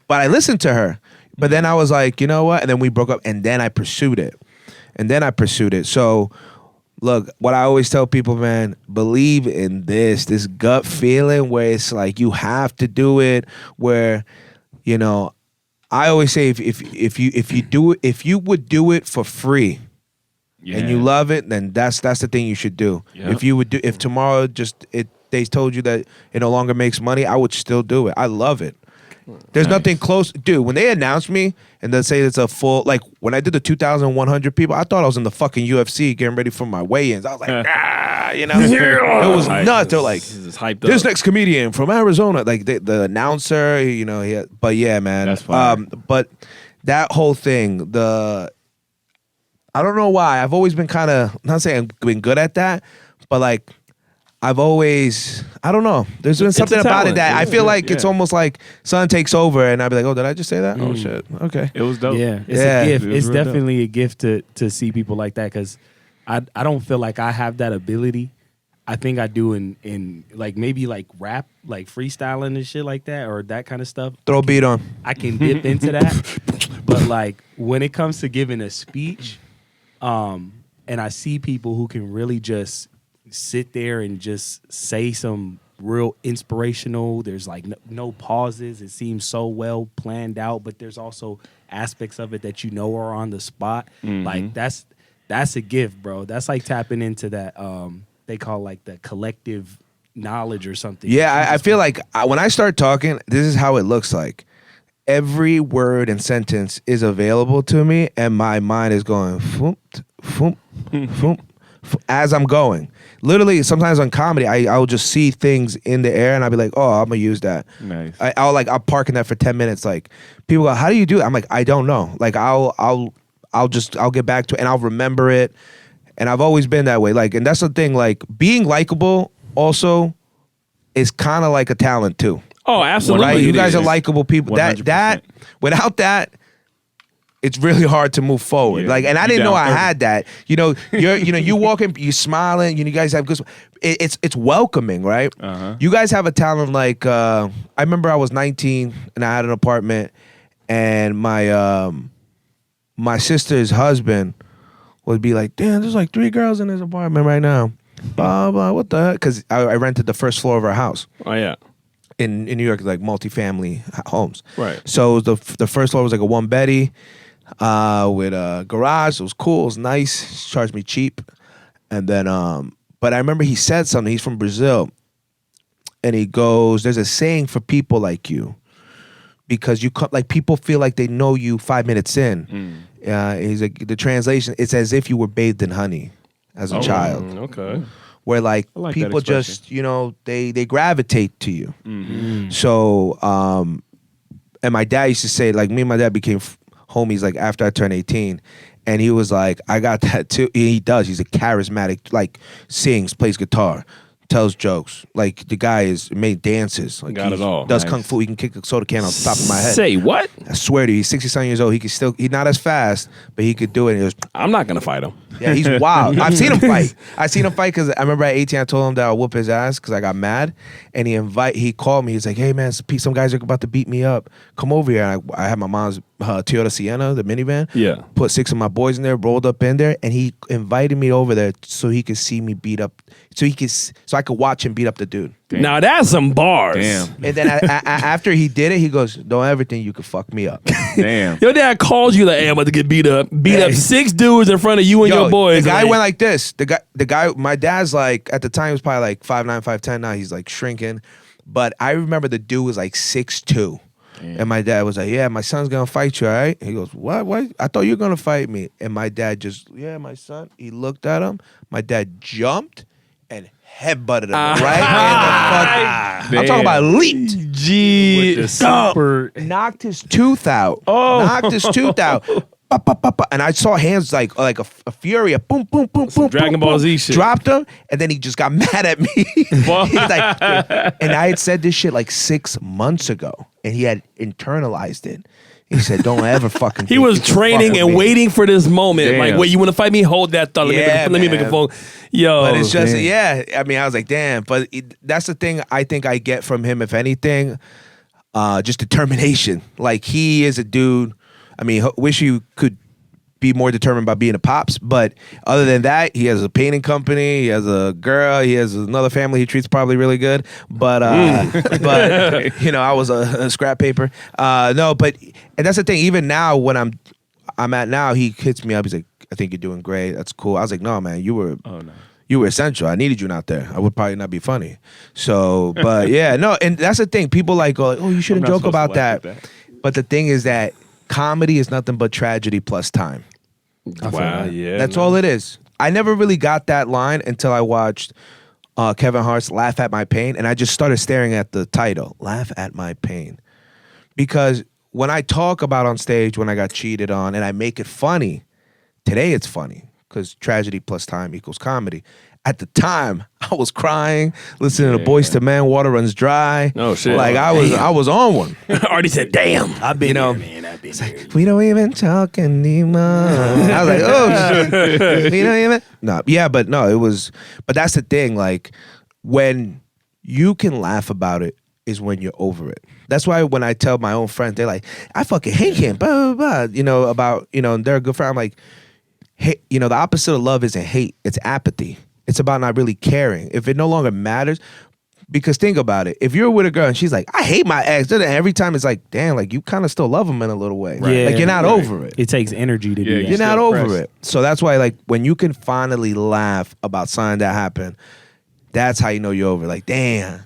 but I listened to her. But then I was like, you know what? And then we broke up, and then I pursued it. So, look, what I always tell people, man, believe in this gut feeling where it's like you have to do it, where, you know, I always say if you would do it for free and you love it, then that's the thing you should do.
Yep.
If tomorrow they told you that it no longer makes money, I would still do it. I love it. There's nothing close, dude. When they announced me and they say it's a full, like when I did the 2,100 people, I thought I was in the fucking UFC getting ready for my weigh-ins. I was like, you know, it was nuts. They're like,
This is hyped
this
up.
next comedian from Arizona, like the announcer, you know. But yeah, man.
That's fire.
But that whole thing, I don't know why. I've always been kind of, not saying I've been good at that, but like, I've always, I don't know. There's been something about it
talent.
that I feel like
Yeah.
it's almost like someone takes over and I'd be like, oh, did I just say that? Oh, shit. Okay.
It was dope.
Yeah, it's
Yeah.
a gift.
It was
It's
real dope.
definitely a gift to see people like that because I don't feel like I have that ability. I think I do in like maybe like rap, like freestyling and shit like that, or that kind of stuff.
Throw a beat on.
I can dip into that, but like when it comes to giving a speech, and I see people who can really just sit there and just say some real inspirational. There's like no pauses. It seems so well planned out, but there's also aspects of it that you know are on the spot. Like that's a gift, bro. That's like tapping into that. They call like the collective knowledge or something.
Yeah, I feel like when I start talking, this is how it looks like. Every word and sentence is available to me, and my mind is going foom, foom, foom, as I'm going. Literally, sometimes on comedy, I'll just see things in the air, and I'll be like, "Oh, I'm gonna use that."
Nice.
I'll park in that for 10 minutes. Like, people go, "How do you do it?" I'm like, "I don't know." Like, I'll get back to it, and I'll remember it. And I've always been that way. Like, and that's the thing. Like, being likable also is kind of like a talent too.
Oh, absolutely.
Right? You
it
guys
is.
are likable people.
100%.
That without that, it's really hard to move forward.
Yeah.
Like, and I
You
didn't know
down
I
30.
had that. You know, you walking, you smiling. You guys have good. It's welcoming, right?
Uh-huh.
You guys have a talent. Like, I remember I was 19 and I had an apartment, and my sister's husband would be like, "Damn, there's like 3 girls in this apartment right now." Blah blah. What the heck? Because I rented the first floor of our house.
Oh, yeah.
In New York, like multifamily homes.
Right.
So the first floor was like a 1-beddy with a garage. It was cool. It was nice. He charged me cheap. And then, but I remember he said something. He's from Brazil. And he goes, there's a saying for people like you. Because like people feel like they know you 5 minutes in. He's like, the translation, it's as if you were bathed in honey as a child.
Okay.
Where like
I like that
people
expression.
just, you know, they gravitate to you. So, and my dad used to say, like, me and my dad became homies like after I turned 18. And he was like, I got that too. He does. He's a charismatic, like, sings, plays guitar, tells jokes. Like, the guy made dances. Like,
Got
he
it all.
does
Nice.
kung fu. He can kick a soda can on top of my head.
Say what?
I swear to you, he's 60-something years old. He could still, he's not as fast, but he could do it. And it was,
I'm not gonna fight him.
yeah, he's wild. I've seen him fight. Because I remember at 18, I told him that I'll whoop his ass because I got mad. And he called me. He's like, "Hey, man, some guys are about to beat me up. Come over here." And I had my mom's Toyota Sienna, the minivan.
Yeah.
Put 6 of my boys in there, rolled up in there, and he invited me over there so he could see me beat up, so I could watch him beat up the dude.
Now that's some bars.
Damn.
And then after he did it, he goes, "Don't ever think you could fuck me up."
Damn.
Your dad calls you like, "Hey, I'm about to get beat up." Beat up 6 dudes in front of you and your boys.
The guy went like this. The guy. My dad's like at the time he was probably like 5'9", 5'10". Now he's like shrinking. But I remember the dude was like 6'2". And my dad was like, "Yeah, my son's gonna fight you, all right?" He goes, "What? I thought you were gonna fight me." And my dad just, "Yeah, my son." He looked at him. My dad jumped and headbutted him right in the fucking. I'm talking about leaped.
Gee,
Knocked his tooth out. Knocked his tooth out. And I saw hands like a fury, a boom, boom, boom, boom,
Dragon
boom,
Ball
boom.
Z shit.
Dropped him, and then he just got mad at me. He's like, and I had said this shit like 6 months ago, and he had internalized it. He said, "Don't ever fucking."
He was training and waiting for this moment.
Damn.
Like, wait, you want to fight me? Hold that thought. Let me make a phone. Yo,
But it's just, I mean, I was like, damn. But that's the thing I think I get from him, if anything, just determination. Like, he is a dude. I mean, wish you could be more determined by being a pops, but other than that, he has a painting company, he has a girl, he has another family he treats probably really good. But but you know, I was a scrap paper. No, but and that's the thing. Even now, when I'm at now, he hits me up. He's like, "I think you're doing great. That's cool." I was like, "No, man, you were."
Oh no.
You were essential. I needed you not there. I would probably not be funny. So, but yeah, no, and that's the thing. People like go, "Oh, you shouldn't joke about that." But the thing is that comedy is nothing but tragedy plus time.
wow, yeah,
That's all it is. I never really got that line until I watched Kevin Hart's Laugh at My Pain, and I just started staring at the title, Laugh at My Pain. Because when I talk about on stage when I got cheated on and I make it funny, today it's funny because tragedy plus time equals comedy. At the time, I was crying, listening to Boyz II Men, Water Runs Dry.
Oh, shit.
Like, I was on one.
Already said, "Damn,
I've been
know,
there, man. I've been there.
We don't even talk anymore. I was like, "Oh, shit. We don't even." No, yeah, but no, it was. But that's the thing. Like, when you can laugh about it is when you're over it. That's why when I tell my own friends, they're like, "I fucking hate him," blah, blah, blah. You know, about, you know, they're a good friend. I'm like, hey, you know, the opposite of love isn't hate, it's apathy. It's about not really caring. If it no longer matters, because think about it. If you're with a girl and she's like, "I hate my ex," then every time it's like, damn, like you kind of still love him in a little way.
Right.
Like, you're not over it.
It takes energy to do that.
You're not
still
over
pressed.
it. So that's why, like, when you can finally laugh about something that happened, that's how you know you're over. Like, damn,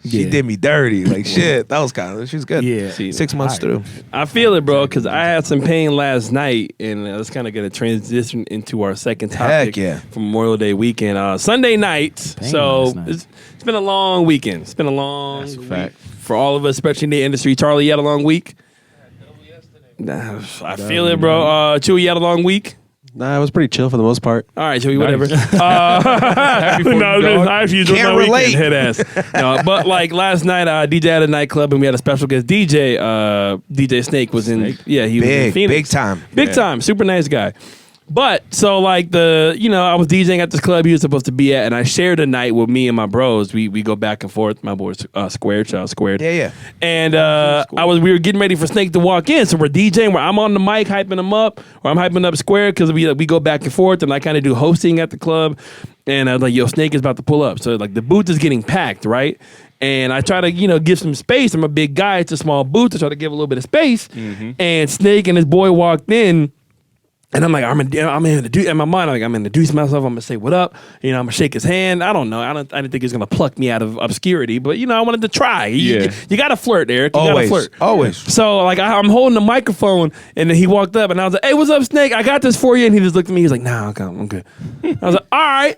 she
Yeah.
did me dirty. Like, shit, that was kind of, she's good.
Yeah.
6 months through.
I feel it, bro, because I had some pain last night, and it's kind of going to transition into our second topic
Heck yeah.
for Memorial Day weekend. Sunday night, so
last night.
it's been a long weekend. It's been a long
That's a
week
fact.
for all of us, especially in the industry. Charlie, you had a long week? Nah, I feel it, bro. Chewy, you had a long week?
Nah, it was pretty chill for the most part.
All right, Chewy, whatever.
Can't relate.
Head ass. No, but like last night, DJ had a nightclub and we had a special guest DJ. DJ Snake was in. Yeah, he was in
Big,
Phoenix.
big time.
Big time, super nice guy. But so like I was DJing at this club he was supposed to be at, and I shared a night with me and my bros. We go back and forth. My boys Squared, Child Squared.
Yeah.
And we were getting ready for Snake to walk in, so we're DJing. Where I'm on the mic hyping him up, or I'm hyping up Squared because we go back and forth, and I kind of do hosting at the club. And I was like, "Yo, Snake is about to pull up." So like the booth is getting packed, right? And I try to, give some space. I'm a big guy. It's a small booth. I try to give a little bit of space. Mm-hmm. And Snake and his boy walked in. And I'm like, I'm gonna do in my mind. I'm gonna introduce myself. I'm gonna say what up. I'm gonna shake his hand. I don't know. I didn't think he was gonna pluck me out of obscurity, but I wanted to try. You gotta flirt, Eric. You
Always.
gotta flirt.
Always.
So like I'm holding the microphone, and then he walked up, and I was like, "Hey, what's up, Snake? I got this for you." And he just looked at me. He was like, "Nah, I'm good." I was like, "All right."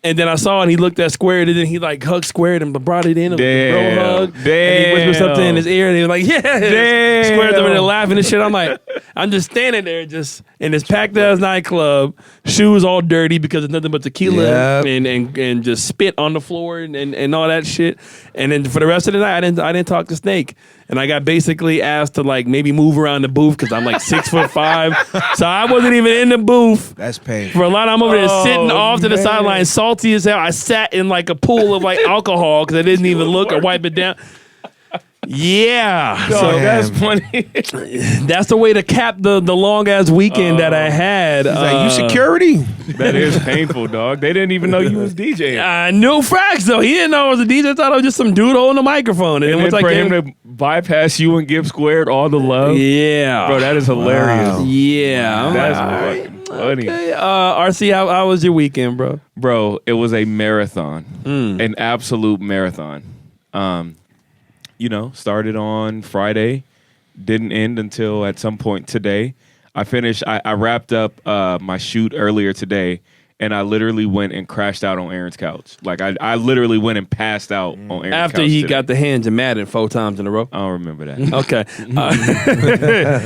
And then I saw, and he looked at Squared, and then he like hugged Squared and brought it in. It was a bro hug.
Damn.
And he whispered something in his ear, and he was like, "Yeah."
Damn.
Squared's over there laughing and shit. I'm like, I'm just standing there, just in this packed ass nightclub, shoes all dirty because it's nothing but tequila and just spit on the floor and all that shit. And then for the rest of the night, I didn't talk to Snake. And I got basically asked to like maybe move around the booth because I'm like 6'5", so I wasn't even in the booth.
That's pain.
For a lot, I'm over there sitting off to the sideline, salty as hell. I sat in like a pool of like alcohol because I didn't even look or wipe it down. Yeah.
So
So
that's funny.
that's the way to cap the long ass weekend that I had.
He's like, you security?
That is painful, dog. They didn't even know you was DJing.
No facts though. He didn't know I was a DJ. I thought I was just some dude holding a microphone.
And
then
then
once I
for
came,
him to bypass you and give Squared all the love.
yeah,
Bro, that is hilarious.
Wow.
yeah. I'm
That's
like,
fucking funny.
okay. RC, how was your weekend, bro?
Bro, it was a marathon. An absolute marathon. Started on Friday, didn't end until at some point today. I wrapped up my shoot earlier today, and I literally went and crashed out on Aaron's couch. Like, I literally went and passed out on Aaron's couch.
After he
today.
got the hands and Madden 4 times in a row.
I don't remember that.
Okay.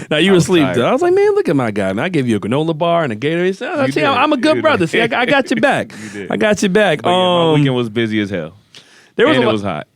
Now you were asleep.
tired.
Though. I was like, man, look at my guy. Man, I gave you a granola bar and a Gatorade. See,
did.
I'm a good
You
brother.
did.
See, I got your back.
You did.
I got your back.
But yeah, my weekend was busy as hell.
there was
And
a
it
lot-
was hot.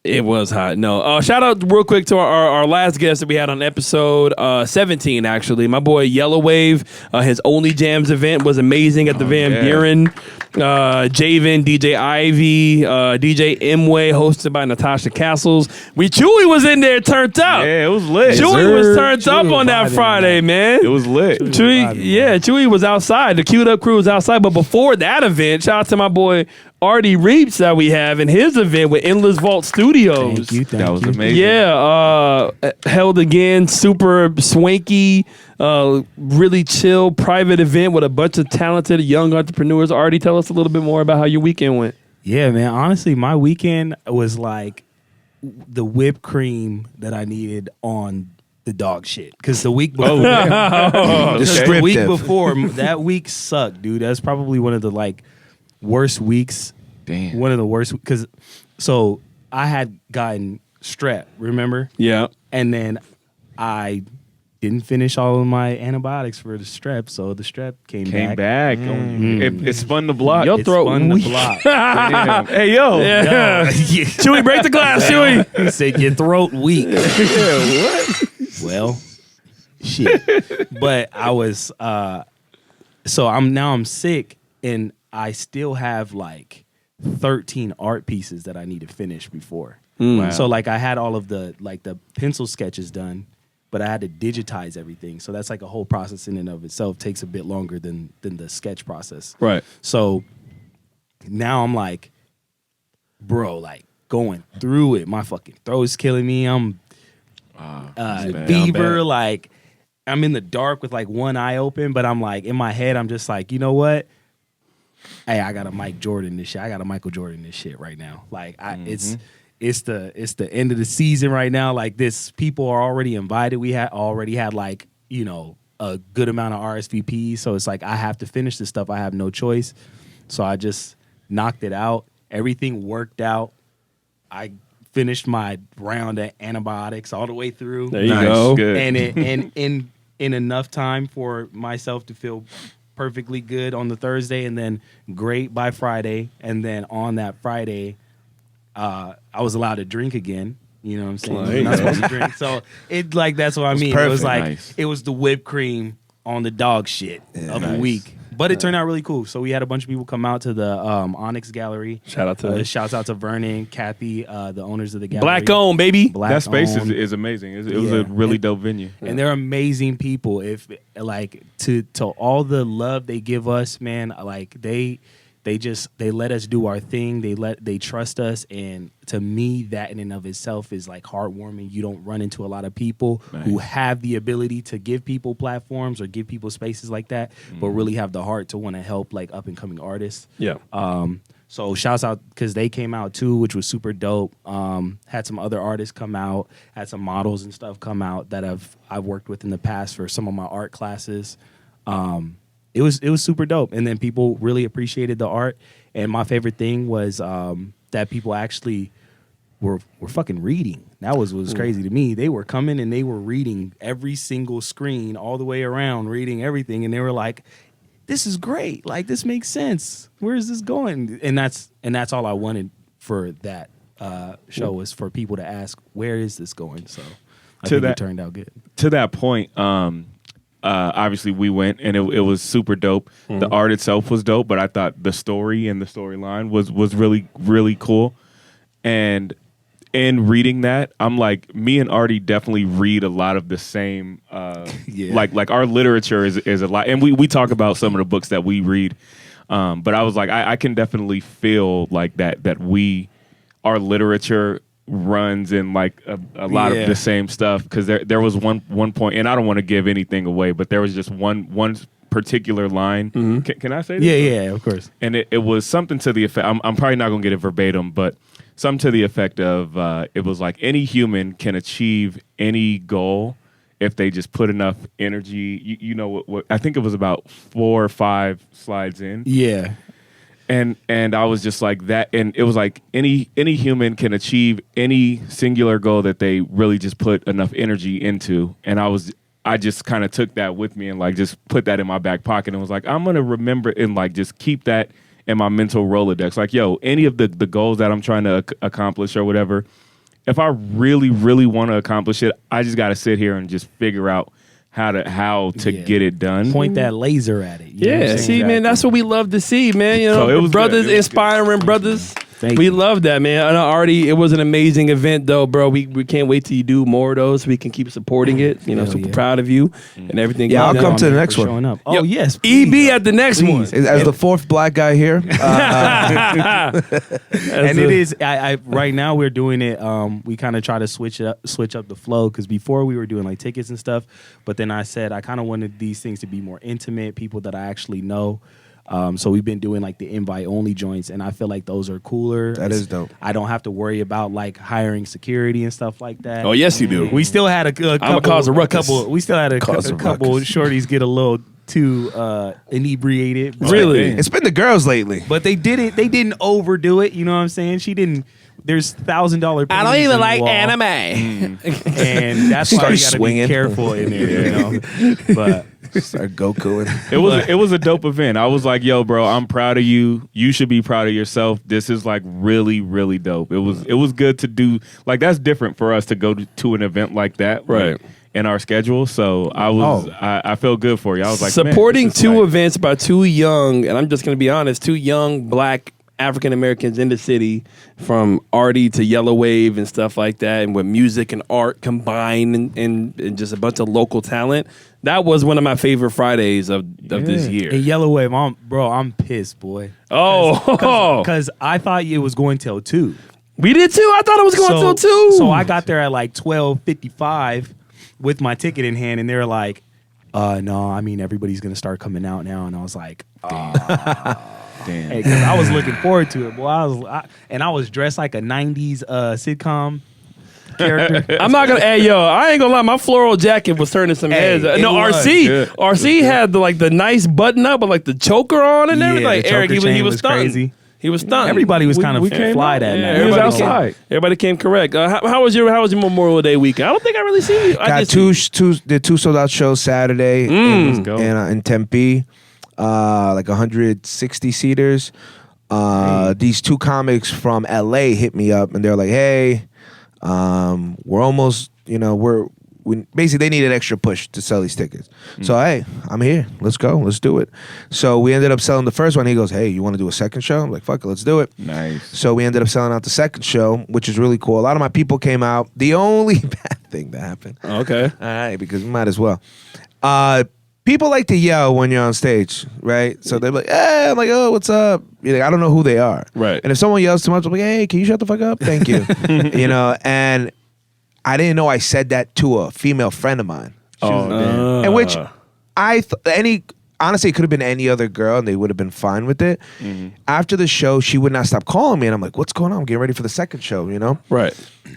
It was hot. No. Shout out real quick to our last guest that we had on episode 17, actually. My boy Yellow Wave. His Only Jams event was amazing at the Van
yeah.
Buren. Javen, DJ Ivy, DJ Imway, hosted by Natasha Castles. Chewy was in there turned up.
Yeah, it was lit.
Chewy was turned
Chewy
up
was
on that
vibing
Friday,
on
man.
It was lit.
Chewy was outside. The queued up crew was outside. But before that event, shout out to my boy Artie Reeps that we have in his event with Endless Vault Studios.
Thank you.
That was amazing.
Yeah, held again, super swanky, really chill, private event with a bunch of talented young entrepreneurs. Artie, tell us a little bit more about how your weekend went.
Yeah, man. Honestly, my weekend was like the whipped cream that I needed on the dog shit. Because the week before, the week
Descriptive.
before that week sucked, dude. That's probably one of the worst weeks.
Damn.
One of the worst because so I had gotten strep, remember?
Yeah.
And then I didn't finish all of my antibiotics for the strep, so the strep came back.
It spun the block.
Your
It
throat
spun the
weak.
block.
Damn. Hey, yo.
Yeah. Chewy, break the glass, Chewy.
He said your throat weak.
What?
Well, shit. But I was so I'm sick and I still have 13 art pieces that I need to finish before.
Wow.
So I had all of the the pencil sketches done, but I had to digitize everything. So that's a whole process in and of itself. Takes a bit longer than the sketch process.
Right.
So now I'm bro, going through it. My fucking throat's killing me. I'm
bad.
fever. I'm in the dark with one eye open, but I'm in my head, I'm just you know what? Hey, I got a Mike Jordan this shit. I got a Michael Jordan this shit right now. It's the end of the season right now. This, people are already invited. We already had a good amount of RSVPs. So it's I have to finish this stuff. I have no choice. So I just knocked it out. Everything worked out. I finished my round of antibiotics all the way through.
There you go.
Good.
And in enough time for myself to feel perfectly good on the Thursday and then great by Friday. And then on that Friday, I was allowed to drink again. You know what I'm saying?
Well, there
I'm
you
not
go.
supposed to drink. So that's what I mean. It was
perfect.
Nice.
it was the whipped cream on the dog shit of a week. But it turned out really cool. So we had a bunch of people come out to the Onyx Gallery.
Shout out to
Shouts out to Vernon, Kathy, the owners of the gallery.
Black owned, baby.
Black
That space
owned.
is amazing. It was
Yeah.
a really dope venue.
And they're amazing people. If to all the love they give us, man, they let us do our thing. They trust us, and to me, that in and of itself is heartwarming. You don't run into a lot of people who have the ability to give people platforms or give people spaces like that, but really have the heart to want to help up and coming artists.
Yeah.
So shouts out because they came out too, which was super dope. Had some other artists come out, had some models and stuff come out that I've worked with in the past for some of my art classes. It was super dope, and then people really appreciated the art. And my favorite thing was that people actually were fucking reading. That was crazy to me. They were coming and they were reading every single screen all the way around, reading everything, and they were like, this is great. This makes sense. Where is this going? And that's all I wanted for that show was for people to ask, where is this going? So I think it turned out good.
To that point, obviously we went and it was super dope. The art itself was dope, but I thought the story and the storyline was really, really cool. And in reading that, I'm like, me and Artie definitely read a lot of the same. Like our literature is a lot, and we talk about some of the books that we read. But I was like, I can definitely feel like that our literature runs in like a lot of the same stuff, because there was one point, and I don't want to give anything away, but there was just one particular line. Can I say this?
Yeah, of course.
And it was something to the effect, I'm probably not gonna get it verbatim, but something to the effect of it was like, any human can achieve any goal if they just put enough energy. You know what I think it was about 4 or 5 slides in.
Yeah.
And I was just like that, and it was like any human can achieve any singular goal that they really just put enough energy into. And I just kind of took that with me and like just put that in my back pocket and was like, I'm gonna remember and like just keep that in my mental Rolodex. Like, yo, any of the goals that I'm trying to accomplish or whatever, if I really, really want to accomplish it, I just got to sit here and just figure out how to get it done.
Point that laser at it. You know what I'm saying?
See, man, that's what we love to see, man. You know,
So it was
brothers
good. It was
inspiring brothers.
Thank
we
you.
love that, man. I know, Artie, it was an amazing event, though, bro. We can't wait till you do more of those so we can keep supporting it. You know,
Hell
super
yeah.
proud of you and everything.
Yeah, I'll
going
come
on.
to the next one.
Showing up.
Yo,
Oh, yes.
EB
please.
at the next one.
As the 4th black guy here.
And it is. I right now we're doing it. We kind of try to switch up the flow, because before we were doing like tickets and stuff, but then I said I kind of wanted these things to be more intimate, people that I actually know. So we've been doing like the invite only joints, and I feel like those are cooler.
That is dope.
I don't have to worry about like hiring security and stuff like that.
Oh, yes, you do.
We still had a couple.
cause a ruckus.
We still had a
Cause a
couple
ruckus.
shorties get a little too inebriated.
Really?
It's been the girls lately.
But they didn't overdo it. You know what I'm saying? She didn't. There's $1,000.
I don't even like anime.
and that's why
Start
you gotta
swinging.
be careful in there. You know, but
Start Gokuing.
It was a dope event. I was like, yo, bro, I'm proud of you. You should be proud of yourself. This is like really, really dope. It was good to do. Like, that's different for us to go to an event like that.
Right.
Like, in our schedule. So I felt good for you. I was like,
supporting
man, this is
two
like-
events by two young, and I'm just going to be honest, two young black African Americans in the city, from Artie to Yellow Wave and stuff like that, and with music and art combined and just a bunch of local talent. That was one of my favorite Fridays of this year.
in Yellow Wave, I'm pissed, boy.
Oh,
Because I thought it was going till 2.
we did too. I thought it was going till 2.
So I got there at like 12:55 with my ticket in hand, and they were like, "No, I mean everybody's gonna start coming out now." And I was like,
Damn.
Hey, 'cause I was looking forward to it. Boy, I was dressed like a '90s sitcom character.
I'm not gonna. Hey, yo, I ain't gonna lie. My floral jacket was turning some heads.
it
No,
was.
RC had the nice button up with like the choker on and everything. Like
the
Eric,
choker
he
chain
was stunned.
crazy.
He was stunned.
Everybody was kind of
we came
fly
out.
that
Yeah,
night.
everybody
everybody
was
came,
outside.
everybody came correct. How was your Memorial Day weekend? I don't think I really seen you.
Got two sold out shows Saturday
Let's go.
in Tempe, like 160 seaters. These two comics from LA hit me up and they're like, "Hey, we're almost, we basically they need an extra push to sell these tickets." So hey, I'm here. Let's go. Let's do it. So we ended up selling the first one. He goes, "Hey, you want to do a second show?" I'm like, "Fuck it, let's do it."
Nice.
So we ended up selling out the second show, which is really cool. A lot of my people came out. The only bad thing that happened,
Okay.
all right, because we might as well. People like to yell when you're on stage, right? So they're like, "Hey," I'm like, "Oh, what's up?" You're like, I don't know who they are,
Right.
And if someone yells too much, I'm like, "Hey, can you shut the fuck up? Thank you." And I didn't know I said that to a female friend of mine. And which honestly, it could have been any other girl and they would have been fine with it. After the show, she would not stop calling me, and I'm like, "What's going on? I'm getting ready for the second show,
Right.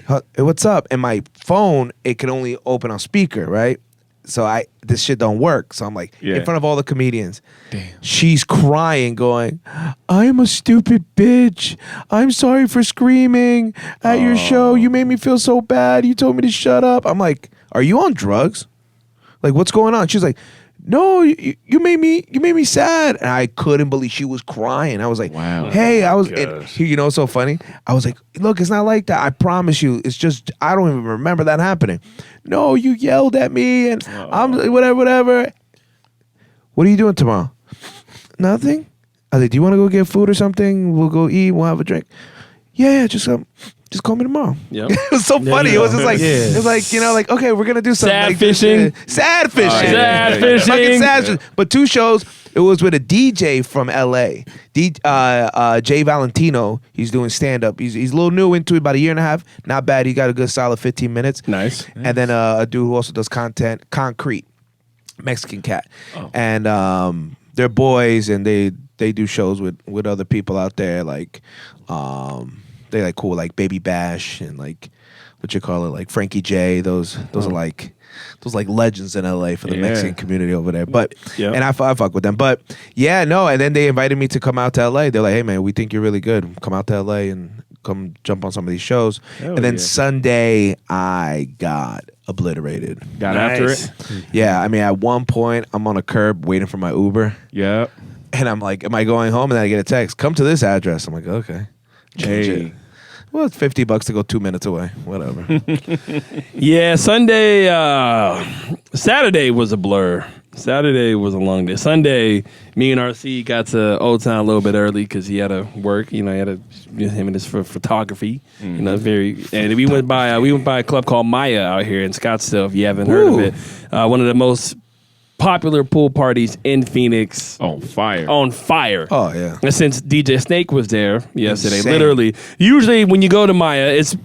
Hey, what's up?" And my phone, it can only open on speaker, right? So this shit don't work. So I'm like, in front of all the comedians. Damn. She's crying, going, "I'm a stupid bitch. I'm sorry for screaming at your show. You made me feel so bad. You told me to shut up." I'm like, "Are you on drugs? Like, what's going on?" She's like, "No, you made me sad." And I couldn't believe she was crying. I was like,
Wow.
Hey, I was, what's so funny? I was like, "Look, it's not like that. I promise you. It's just, I don't even remember that happening." "No, you yelled at me and I'm whatever. What are you doing tomorrow?" "Nothing." I was like, "Do you want to go get food or something? We'll go eat. We'll have a drink." Yeah, just just call me tomorrow.
Yep.
It was so funny.
you
It was
go.
just like, it was like, like, okay, we're going to do something.
Sad
like
fishing.
This. Sad fishing.
Sad
Fucking
fishing.
sad fishing. But 2 shows. It was with a DJ from LA, Jay Valentino. He's doing stand up. He's a little new into it, about a year and a half. Not bad. He got a good solid 15 minutes.
Nice.
And then a dude who also does content, Concrete, Mexican cat. And they're boys, and they do shows with other people out there. Like they like cool like Baby Bash and like what you call it, like Frankie J. Those are like. Those like legends in LA for the Mexican community over there. But and I fuck with them. But yeah, no, and then they invited me to come out to LA. They're like, hey man, we think you're really good. Come out to LA and come jump on some of these shows. And then Sunday I got obliterated.
Got after it.
Yeah, I mean at one point I'm on a curb waiting for my Uber.
Yeah.
And I'm like, am I going home? And then I get a text, come to this address. I'm like, okay. Change it. Well, it's $50 to go 2 minutes away. Whatever.
Yeah, Saturday was a blur. Saturday was a long day. Sunday, me and RC got to Old Town a little bit early because he had to work. He had to him and his photography. And we went by a club called Maya out here in Scottsdale. If you haven't heard of it, one of the most popular pool parties in Phoenix.
On fire.
Oh yeah.
And since DJ Snake was there yesterday,
Insane.
literally, usually when you go to Maya, it's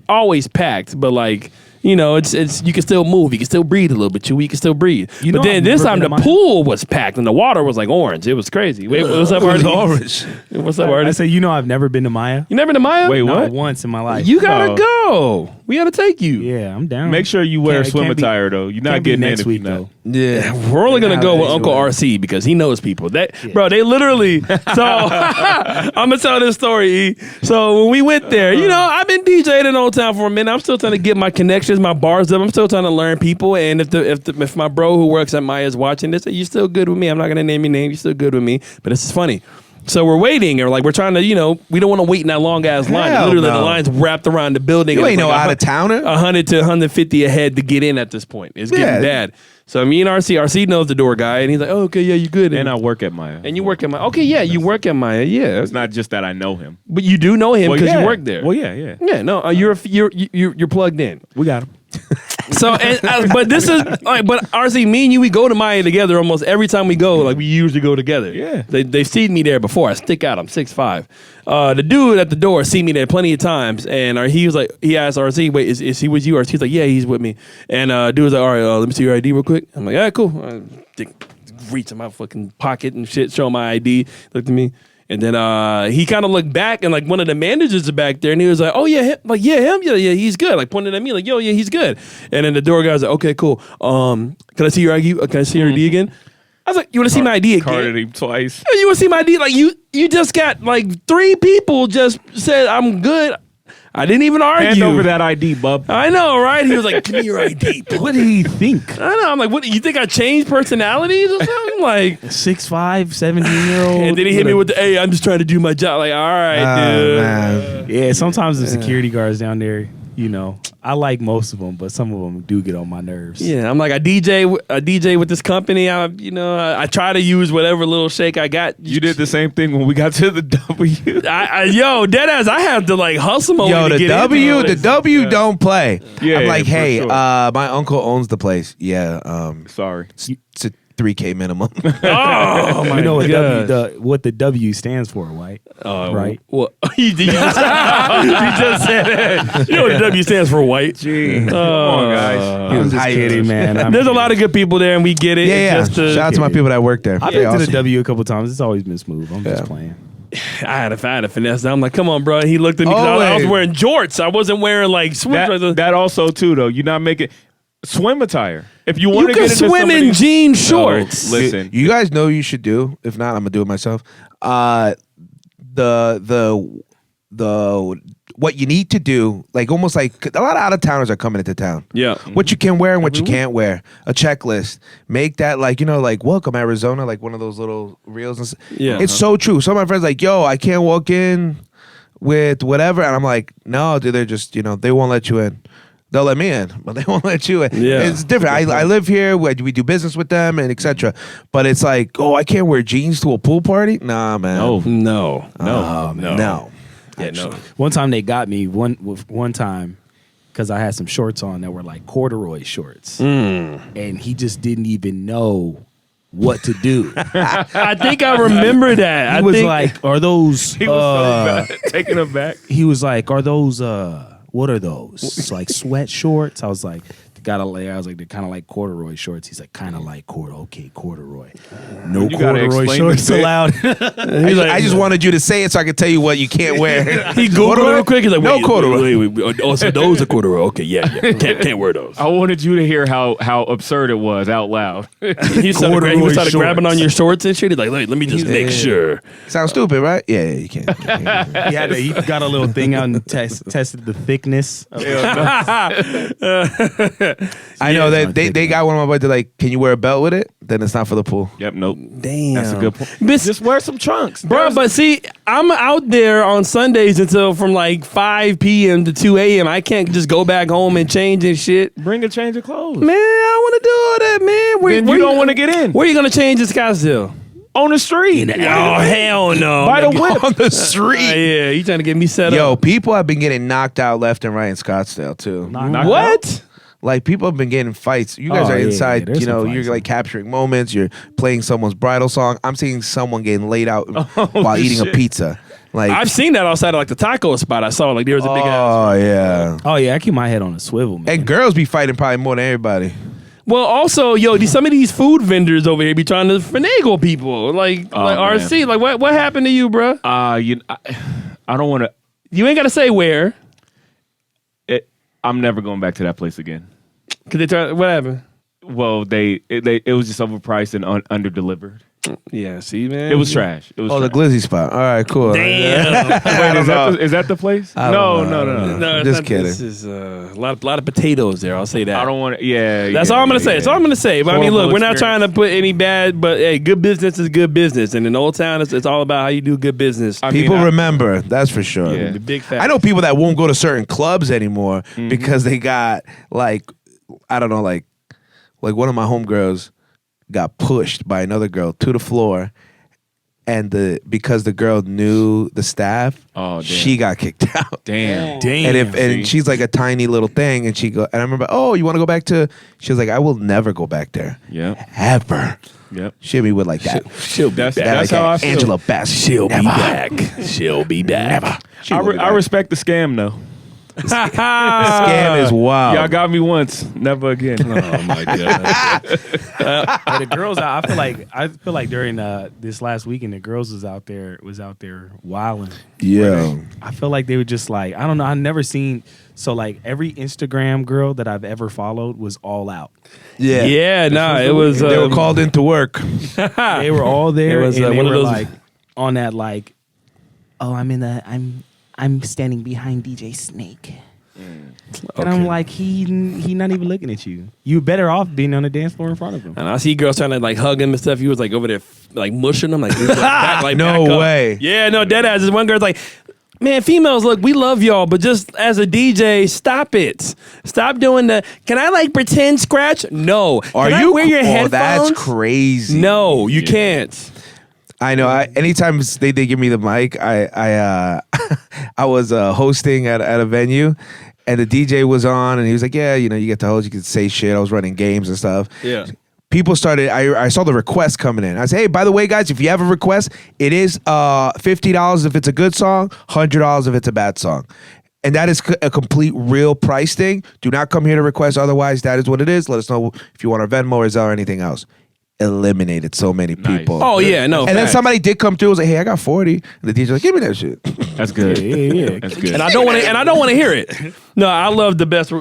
always packed, but like, it's you can still move, you can still breathe a little bit, you can still breathe. But then this time the pool was packed and the water was like orange. It was crazy. Wait, what's up, Artie?
Orange.
What's up, Artie?
I say, I've never been to Maya.
You never been to Maya?
Wait,
Not
what?
once in my life.
You gotta go. We gotta take you.
Yeah, I'm down.
Make sure you wear
Can't-
swim
can't be-
attire though. You're not
Can't be
getting in
next
if
week
you're not.
though.
Yeah.
We're only gonna go with
Nowadays,
Uncle
right.
RC because he knows people. Bro, they literally. So I'm gonna tell this story. E. So when we went there, I've been DJing in Old Town for a minute. I'm still trying to get my connections, my bars up. I'm still trying to learn people. And if my bro who works at Maya is watching this, you're still good with me. I'm not gonna name your name. You're still good with me. But this is funny. So we're waiting, or like we're trying to, we don't want to wait in that long ass line.
Hell
Literally,
no.
the line's wrapped around the building.
You
and
ain't
it's
no
like
out of towner.
100 to 150 ahead to get in at this point. It's getting bad. So me and RC knows the door guy, and he's like, "Oh, okay, yeah, you good."
And I work at Maya.
And you work at Maya. Okay, yeah, you work at Maya. Yeah,
It's not just that I know him.
but you do know him because
yeah.
you work there.
Well, yeah.
Yeah, no, you're plugged in.
We got him.
So, but this is like, but RC, me and you, we go to Maya together almost every time we go. Like we usually go together.
Yeah.
they've seen me there before. I stick out. I'm 6'5". The dude at the door seen me there plenty of times, and he asked RC, "Wait, is he with you?" RC's like, "Yeah, he's with me." And dude was like, "All right, let me see your ID real quick." I'm like, "Yeah, cool." I reach in my fucking pocket and shit, show my ID. Looked at me. And then he kind of looked back, and like one of the managers are back there, and he was like, "Oh yeah, him. Like him, yeah, he's good." Like pointing at me, like, "Yo, yeah, he's good." And then the door guy's like, "Okay, cool. Can I see your ID? Can I see your ID again?" I was like, "You want to see my ID again?"
Carded him twice.
You want to see my ID? Like you just got like 3 people just said I'm good. I didn't even argue.
Hand over that ID, bub.
I know, right? He was like, "Give me your ID."
What did he think?
I know. I'm like, "What? You think I changed personalities or something?" Like.
6'5", 17-year-old.
And then he hit me with the, "Hey, I'm just trying to do my job." Like, all right, dude.
Man.
Yeah, sometimes the security guards down there, I like most of them, but some of them do get on my nerves.
Yeah, I'm like a DJ with this company. I try to use whatever little shake I got.
You did the same thing when we got to the W.
Yo, deadass, I have to like hustle my way
Yo,
to
the
get
W,
into
the
this.
W don't play.
Yeah,
I'm like,
for
hey,
sure.
my uncle owns the place. Yeah,
Sorry.
it's a $3K minimum.
Oh my
You know what
god!
what the W stands for, right? Right.
Well, you just said it. You know what the W stands for? White.
Gee. Come on, guys.
I'm just kidding, man.
There's a lot of good people there, and we get it.
Yeah.
It's just,
Shout out to my people that work there.
I've
They
been to
awesome.
the W a couple times. It's always been smooth. I'm just
Yeah.
playing.
I had to finesse that. I'm like, come on, bro. He looked at me 'cause I was
Always.
wearing jorts. I wasn't wearing like swim.
That also too though. You're not making swim attire. If you want
You
to
can
get into
swim in
somebody's-
jean shorts.
No, listen.
You guys know you should do. If not, I'm gonna do it myself. The what you need to do, like almost like a lot of out of towners are coming into town.
Yeah.
What you can wear and what you can't wear. A checklist. Make that like like welcome Arizona, like one of those little reels. And
Yeah.
It's so true. Some of my friends like, yo, I can't walk in with whatever, and I'm like, no, dude, they're just they won't let you in. They'll let me in, but they won't let you in.
Yeah.
It's different. I live here. We do business with them and etc. But it's like, oh, I can't wear jeans to a pool party. Nah, man.
No.
No.
No.
Yeah, no.
One time they got me. One time because I had some shorts on that were like corduroy shorts, and he just didn't even know what to do.
I think I remember that.
He was like, "Are those?"
He was so bad, taken aback.
He was like, "Are those? What are those? It's like sweat shorts?" I was like, "Gotta lay." I was like, "They're kind of like corduroy shorts." He's like, "Kind of like corduroy." Okay, corduroy. No
You gotta
corduroy
explain
shorts
the fit.
allowed.
I just wanted you to say it so I could tell you what you can't wear.
he Googled it real quick. He's like,
no
wait,
corduroy.
wait. Oh, so those are corduroy. Okay, yeah. Can't wear those.
I wanted you to hear how absurd it was out loud.
He started
Corduroy
grabbing on
shorts.
your shorts and shit. He's like, let me just make sure.
Sounds stupid, right? Yeah, you can't.
He got a little thing out and tested the thickness.
I know they got one of my boys. They're like, "Can you wear a belt with it?" Then it's not for the pool.
Yep, nope.
Damn.
That's a good point.
Miss-
Just wear some trunks,
Bro, but see, I'm out there on Sundays until from like 5 p.m. to 2 a.m. I can't just go back home and change and shit.
bring a change of clothes.
Man, I want to do all that, man.
Then you don't want to get in
Where you going to change in Scottsdale?
on the street.
Oh, hell no.
By the whip.
On the street.
Yeah, you trying to get me set
Yo,
up.
people have been getting knocked out left and right in Scottsdale too.
Knocked
What?
Like people have been getting fights. You guys
Oh,
are
yeah,
inside.
yeah, there's
You know,
some
you're
fights.
like capturing moments. You're playing someone's bridal song. I'm seeing someone getting laid out while
Holy
eating a
shit.
pizza. Like,
I've seen that outside of like the taco spot. I saw like there was a big ass.
oh yeah.
Oh yeah, I keep my head on a swivel, man.
And girls be fighting probably more than everybody.
Well, also, yo, some of these food vendors over here be trying to finagle people. Like
man.
RC. Like what happened to you, bro?
I don't want to.
You ain't got to say where.
I'm never going back to that place again.
Cause they try. What happened?
Well, it was just overpriced and under delivered.
Yeah, see, man.
It was trash. It was
Oh, the
trash.
glizzy spot. All right, cool.
Damn.
Wait, is that the place?
I
No,
don't know.
no.
No, it's
Just
not-
kidding.
This is a lot of potatoes there. I'll say that.
I don't want to. Yeah,
That's
yeah,
all I'm gonna
yeah,
say. That's all I'm gonna say. But I mean,
Horrible
look, we're not trying
experience.
to put any bad, but hey, good business is good business, and in Old Town, it's all about how you do good business.
I mean,
People remember, that's for sure.
Yeah.
The big fact.
I know people that won't go to certain clubs anymore
Mm-hmm.
because they got like, I don't know, like one of my homegirls got pushed by another girl to the floor, and because the girl knew the staff,
Oh, damn.
she got kicked out.
Damn.
And she's like a tiny little thing, and and I remember, oh, you want to go back to? She was like, I will never go back there,
Yep.
ever.
Yep.
She hit me with like that.
She'll be
That's
back.
that's
like
how I
that
feel.
Angela Bassett.
She'll be
Never.
back. She'll be back.
Never. She
I
will be back.
respect the scam though.
Scam is wild.
Y'all got me once, never again.
Oh my god.
Hey, the girls, I feel like during this last weekend, the girls was out there wilding.
Yeah.
I feel like they were just like, I don't know. I've never seen like every Instagram girl that I've ever followed was all out.
Yeah.
Yeah, nah, it was.
They were called into work.
They were all there.
It was,
and they
one of
were
those-
like on that like, oh, I'm standing behind DJ Snake. And I'm like, he not even looking at you. You better off being on the dance floor in front of him.
And I see girls trying to like hug him and stuff. He was like over there like mushing them, like, like
No
back up.
way.
Yeah, no, dead ass. This one girl's like, man, females, look, we love y'all, but just as a DJ, stop it. Stop doing the. Can I like pretend scratch? No.
Are
Can
you
I wear your
Oh,
headphones?
that's crazy.
No, you can't.
I know. Anytime they give me the mic, I was hosting at a venue, and the DJ was on, and he was like, "Yeah, you get to host. You can say shit." I was running games and stuff.
Yeah.
People started. I saw the requests coming in. I said, "Hey, by the way, guys, if you have a request, it is $50 if it's a good song, $100 if it's a bad song." And that is a complete real price thing. Do not come here to request. Otherwise, that is what it is. Let us know if you want our Venmo or Zelle or anything else. Eliminated so many
Nice.
people.
Oh yeah, no.
And then
facts.
somebody did come through. Was like, "Hey, I got 40." And the DJ's like, "Give me that shit."
That's good.
Yeah.
That's good.
And I don't want to hear it. No, I love the best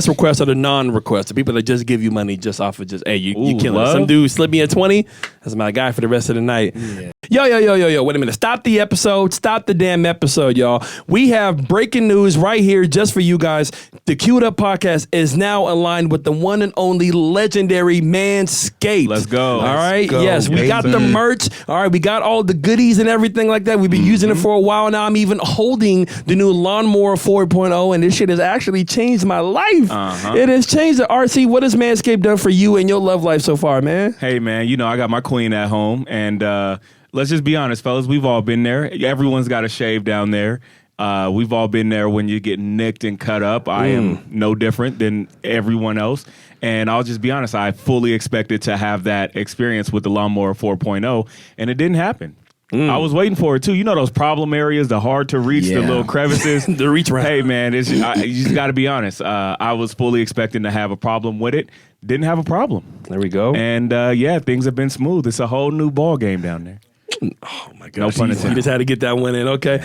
requests are the non-requests. The people that just give you money just off of just, hey, you
Ooh,
killing it.
love?
Some dude slip me a 20. That's my guy for the rest of the night.
Yeah.
Yo. Wait a minute. Stop the episode. Stop the damn episode, y'all. We have breaking news right here just for you guys. The Queued Up Podcast is now aligned with the one and only legendary Manscaped.
Let's go.
All right.
go,
Yes, we got the
baby.
merch. All right. We got all the goodies and everything like that. We've been using it for a while now. I'm even holding the new Lawnmower 4.0, and this shit has actually changed my life. It has changed it. RC, what has Manscaped done for you and your love life so far, man?
Hey, man, I got my queen at home, and let's just be honest, fellas. We've all been there. Everyone's got a shave down there. We've all been there when you get nicked and cut up. I am no different than everyone else. And I'll just be honest, I fully expected to have that experience with the Lawnmower 4.0, and it didn't happen. I was waiting for it, too. You know those problem areas, the hard to reach, the little crevices?
The reach around.
Hey, man, you just got to be honest. I was fully expecting to have a problem with it. Didn't have a problem.
There we go.
And, things have been smooth. It's a whole new ball game down there.
Oh my God!
No pun intended.
You just had to get that one in. Okay,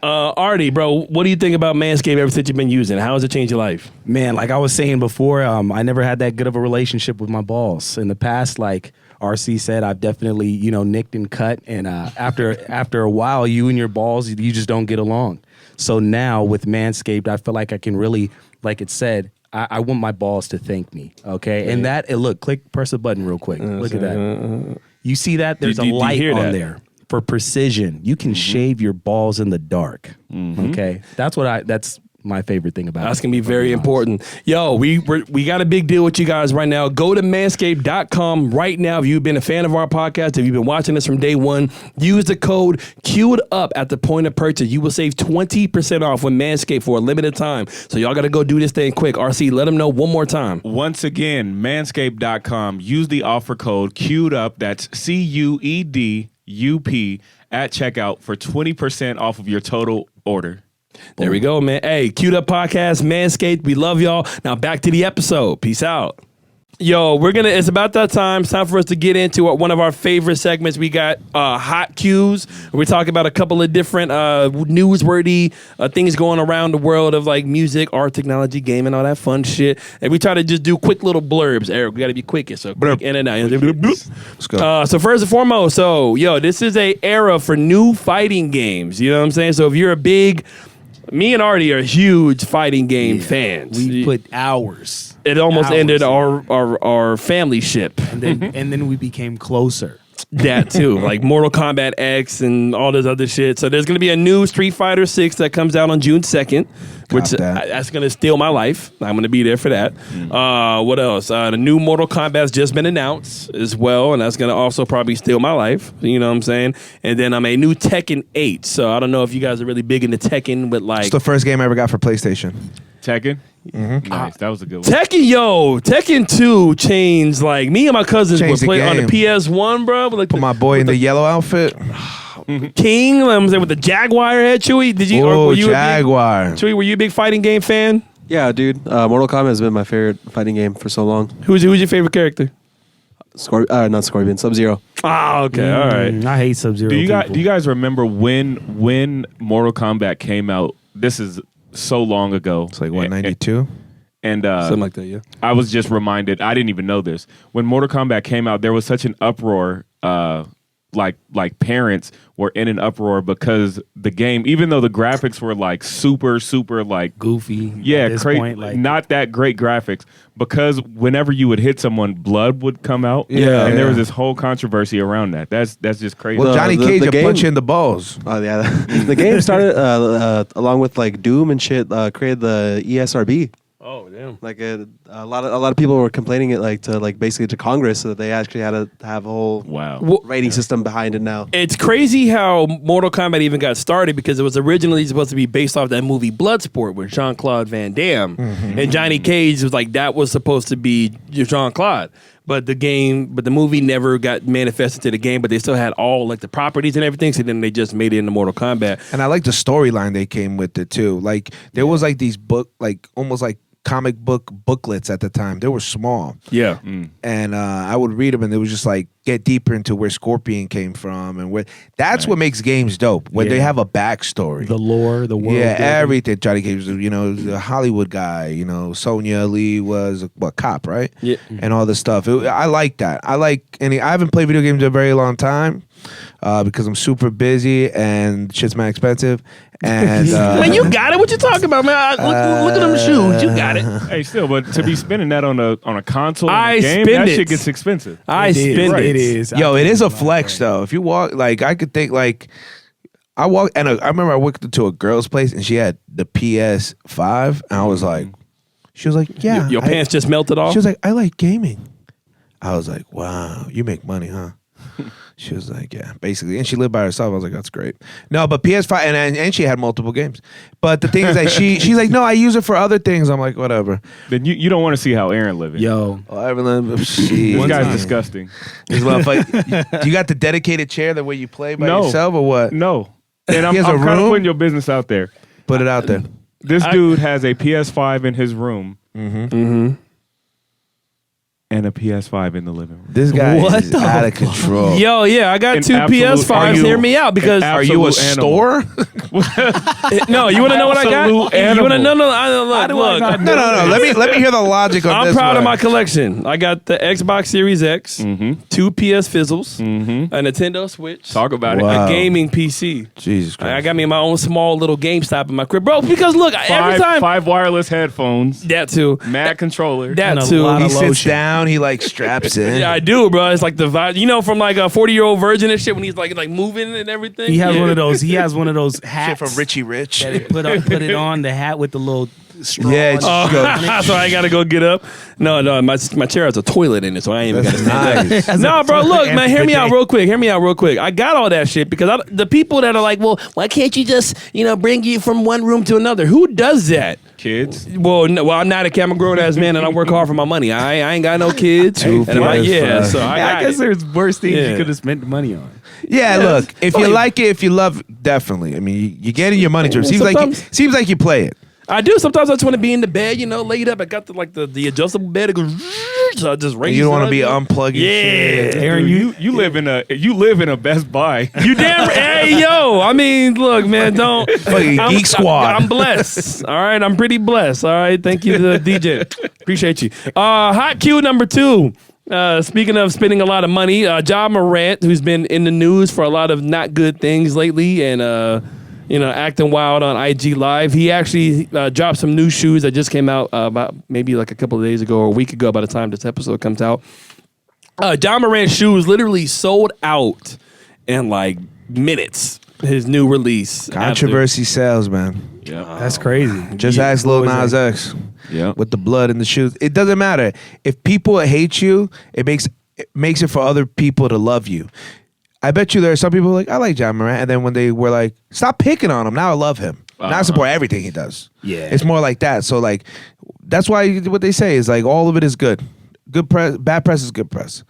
Artie, bro, what do you think about Manscaped ever since you've been using it? How has it changed your life?
Man, like I was saying before, I never had that good of a relationship with my balls in the past. Like RC said, I've definitely nicked and cut, and after a while, you and your balls, you just don't get along. So now with Manscaped, I feel like I can really, like it said, I want my balls to thank me. Okay, and look, press a button real quick. Look at that. You see that? There's a light on there for precision. You can shave your balls in the dark. Okay, that's my favorite thing about it.
That's going to be very important. Yo, we got a big deal with you guys right now. Go to manscaped.com right now. If you've been a fan of our podcast, if you've been watching us from day one, use the code queued up at the point of purchase. You will save 20% off with Manscaped for a limited time. So y'all got to go do this thing quick. RC, let them know one more time.
Once again, manscaped.com. Use the offer code queued up. That's CUEDUP at checkout for 20% off of your total order.
There we go, man. Hey, Queued Up Podcast, Manscaped. We love y'all. Now back to the episode. Peace out. Yo, it's about that time. It's time for us to get into one of our favorite segments. We got Hot Cues. We're talking about a couple of different newsworthy things going around the world of like music, art, technology, gaming, all that fun shit. And we try to just do quick little blurbs. Eric, we got to be quick. So quick in and out.
Let's go.
So first and foremost, this is a era for new fighting games. You know what I'm saying? So if you're me and Artie are huge fighting game fans.
We put hours.
It almost ended our family ship.
And then we became closer.
That too, like Mortal Kombat X and all this other shit. So there's going to be a new Street Fighter 6 that comes out on June 2nd, which that's going to steal my life. I'm going to be there for that. What else? The new Mortal Kombat's just been announced as well, and that's going to also probably steal my life. You know what I'm saying? And then a new Tekken 8. So I don't know if you guys are really big into Tekken, but like...
It's the first game I ever got for PlayStation.
Tekken? Nice. That was a good one.
Tekken 2 changed, like, me and my cousins would play on the PS1, bro. Like,
put my boy in the yellow outfit.
King, with the Jaguar head, Chewy.
Were you Jaguar.
Chewy, were you a big fighting game fan?
Yeah, dude. Mortal Kombat has been my favorite fighting game for so long.
Who's your favorite character?
Not Scorpion, Sub-Zero.
Ah, okay, all right.
I hate Sub-Zero.
Do you guys remember when Mortal Kombat came out? This is so long ago.
It's like, what, 92?
And
something like that, yeah.
I was just reminded, I didn't even know this. When Mortal Kombat came out, there was such an uproar, like parents were in an uproar because the game, even though the graphics were like super like
goofy.
Yeah, not that great graphics, because whenever you would hit someone, blood would come out.
Yeah.
And there was this whole controversy around that. That's just crazy.
Well, Johnny Cage would punch you in the balls.
Oh yeah. The game started along with like Doom and shit, created the ESRB.
Oh damn!
Like a lot of people were complaining it basically to Congress, so that they actually had to have a whole rating system behind it now.
It's crazy how Mortal Kombat even got started, because it was originally supposed to be based off that movie Bloodsport with Jean-Claude Van Damme, and Johnny Cage was like that was supposed to be Jean-Claude. But the movie never got manifested to the game, but they still had all like the properties and everything. So then they just made it into Mortal Kombat.
And I like the storyline they came with it too. Like there was like these almost like comic book booklets at the time. They were small.
Yeah.
And I would read them, and it was just like get deeper into where Scorpion came from, and that's what makes games dope, when they have a backstory,
the lore, the world.
Yeah, everything. Johnny Cage was, a Hollywood guy. Sonya Lee was a cop, right?
Yeah.
And all this stuff. I like that. I haven't played video games in a very long time. Because I'm super busy and shit's mad expensive. And
man, you got it. What you talking about, man? Look at them shoes. You got it.
Hey, still, but to be spending that on a console,
I
game,
spend
that
it.
shit gets expensive.
I spend it.
It is.
Yo, it is a flex though. If you walk, like I could think like. I remember I walked into a girl's place and she had the PS5, and I was like, she was like, yeah.
Your pants just melted off?
She was like, I like gaming. I was like, wow, you make money, huh? She was like, yeah, basically. And she lived by herself. I was like, that's great. No, but PS5, and she had multiple games. But the thing is that she's like, no, I use it for other things. I'm like, whatever.
Then you don't want to see how Aaron living.
Yo.
Oh, Evelyn,
This guy's disgusting.
you got the dedicated chair the way you play by yourself or what?
No. And I'm
He has a
kind of
room?
putting your business out there.
Put it out there.
This dude has a PS5 in his room. And a PS5 in the living room.
This guy is out of control.
Yo, yeah, I got
An
two
absolute-
PS5s. Hear me out because
Are you a
Absolute
store?
no, you want to know what I got?
Absolute
You want to
animal.
look.
No. Let me hear the logic on this.
I'm proud of
one.
my collection. I got the Xbox Series X, two PS Fizzles, a Nintendo Switch,
Talk about
Wow.
a gaming PC.
Jesus Christ.
I got me my own small little GameStop in my crib, bro. Because look,
it.
every time
Five wireless headphones.
that too,
Mad controller.
that
And a
too.
lot
He
of
sits
lotion.
down. He like straps in.
Yeah, I do, bro. It's like the vibe, you know, from like a 40-year-old virgin and shit when he's like moving and everything.
He has
Yeah.
one of those. He has one of those
Shit
hats
from Richie Rich.
that he put it on the hat with the little straw.
Yeah,
on
it's-
it.
So I gotta go get up. No, my chair has a toilet in it, so I ain't even
That's
gotta stand
nice.
up. No, bro, look, man, hear me out
Bidet.
real quick. I got all that shit because the people that are like, well, why can't you just, bring you from one room to another? Who does that?
Kids.
Well, no, I'm not a camera grown ass man, and I work hard for my money. I ain't got no kids. And I'm like, yeah, so I got
guess
it.
there's worse things
Yeah.
you could have spent the money on.
Yeah, look. If you like it, if you love, definitely. I mean, you're getting your money to it. Seems like you play it.
I do. Sometimes I just want to be in the bed, laid up. I got the adjustable bed. It goes, so I just raise.
You don't want to
it
be
up.
unplugging.
Yeah,
shit.
Aaron,
You live in a Best Buy.
You damn. Hey, yo. I mean, look, man. Don't.
Fucking Geek Squad.
I'm blessed. All right, I'm pretty blessed. All right, thank you, the DJ. Appreciate you. Hot cue number 2. Speaking of spending a lot of money, Ja Morant, who's been in the news for a lot of not good things lately, and acting wild on IG Live. He actually dropped some new shoes that just came out about maybe like a couple of days ago or a week ago by the time this episode comes out. Ja Morant's shoes literally sold out in like minutes. His new release.
Controversy sells, man.
Yeah.
That's crazy.
Just ask Lil Nas X.
Yeah.
With the blood in the shoes. It doesn't matter. If people hate you, it makes it for other people to love you. I bet you there are some people like, I like Ja Morant, and then when they were like, stop picking on him, now I love him. Now I support everything he does.
Yeah.
It's more like that. So like, that's why what they say is like all of it is good. Good press, bad press is good press.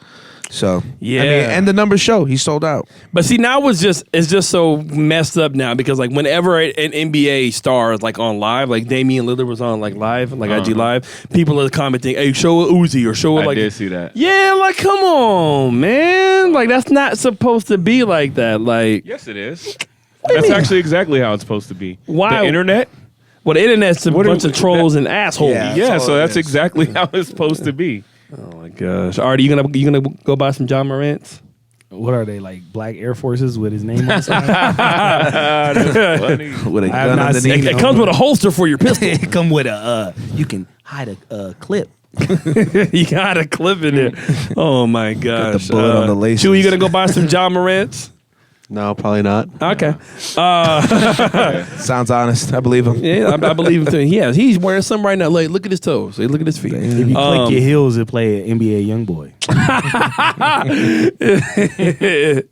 So
Yeah.
I mean, and the numbers show he sold out.
But see, now it's just so messed up now because like whenever an NBA star is like on live, like Damian Lillard was on like live, like IG Live, people are commenting, "Hey, show a Uzi or show a
I
like."
did see that.
Yeah, like come on, man, like that's not supposed to be like that. Like,
Yes, it is. That's actually exactly how it's supposed to be.
Why-
The internet?
well, the internet's a bunch of trolls and assholes.
Yeah.
Yeah,
That's all
so
it
that's
is.
exactly how it's supposed to be.
Oh my gosh, Artie, you gonna go buy some Ja Morants?
What are they, like black Air Forces with his name on the side?
That's funny.
With a
I have
gun
not
underneath.
seen
It comes with a holster for your pistol.
It come with a you can hide a clip.
You got a clip in there. Oh my gosh,
bullet on the laces.
Chew, you gonna go buy some Ja Morants?
No, probably not.
Okay.
Sounds honest. I believe him.
Yeah, I believe him too. He's wearing some right now. Like, look at his toes. Look at his feet.
If you click your heels, it play an NBA YoungBoy.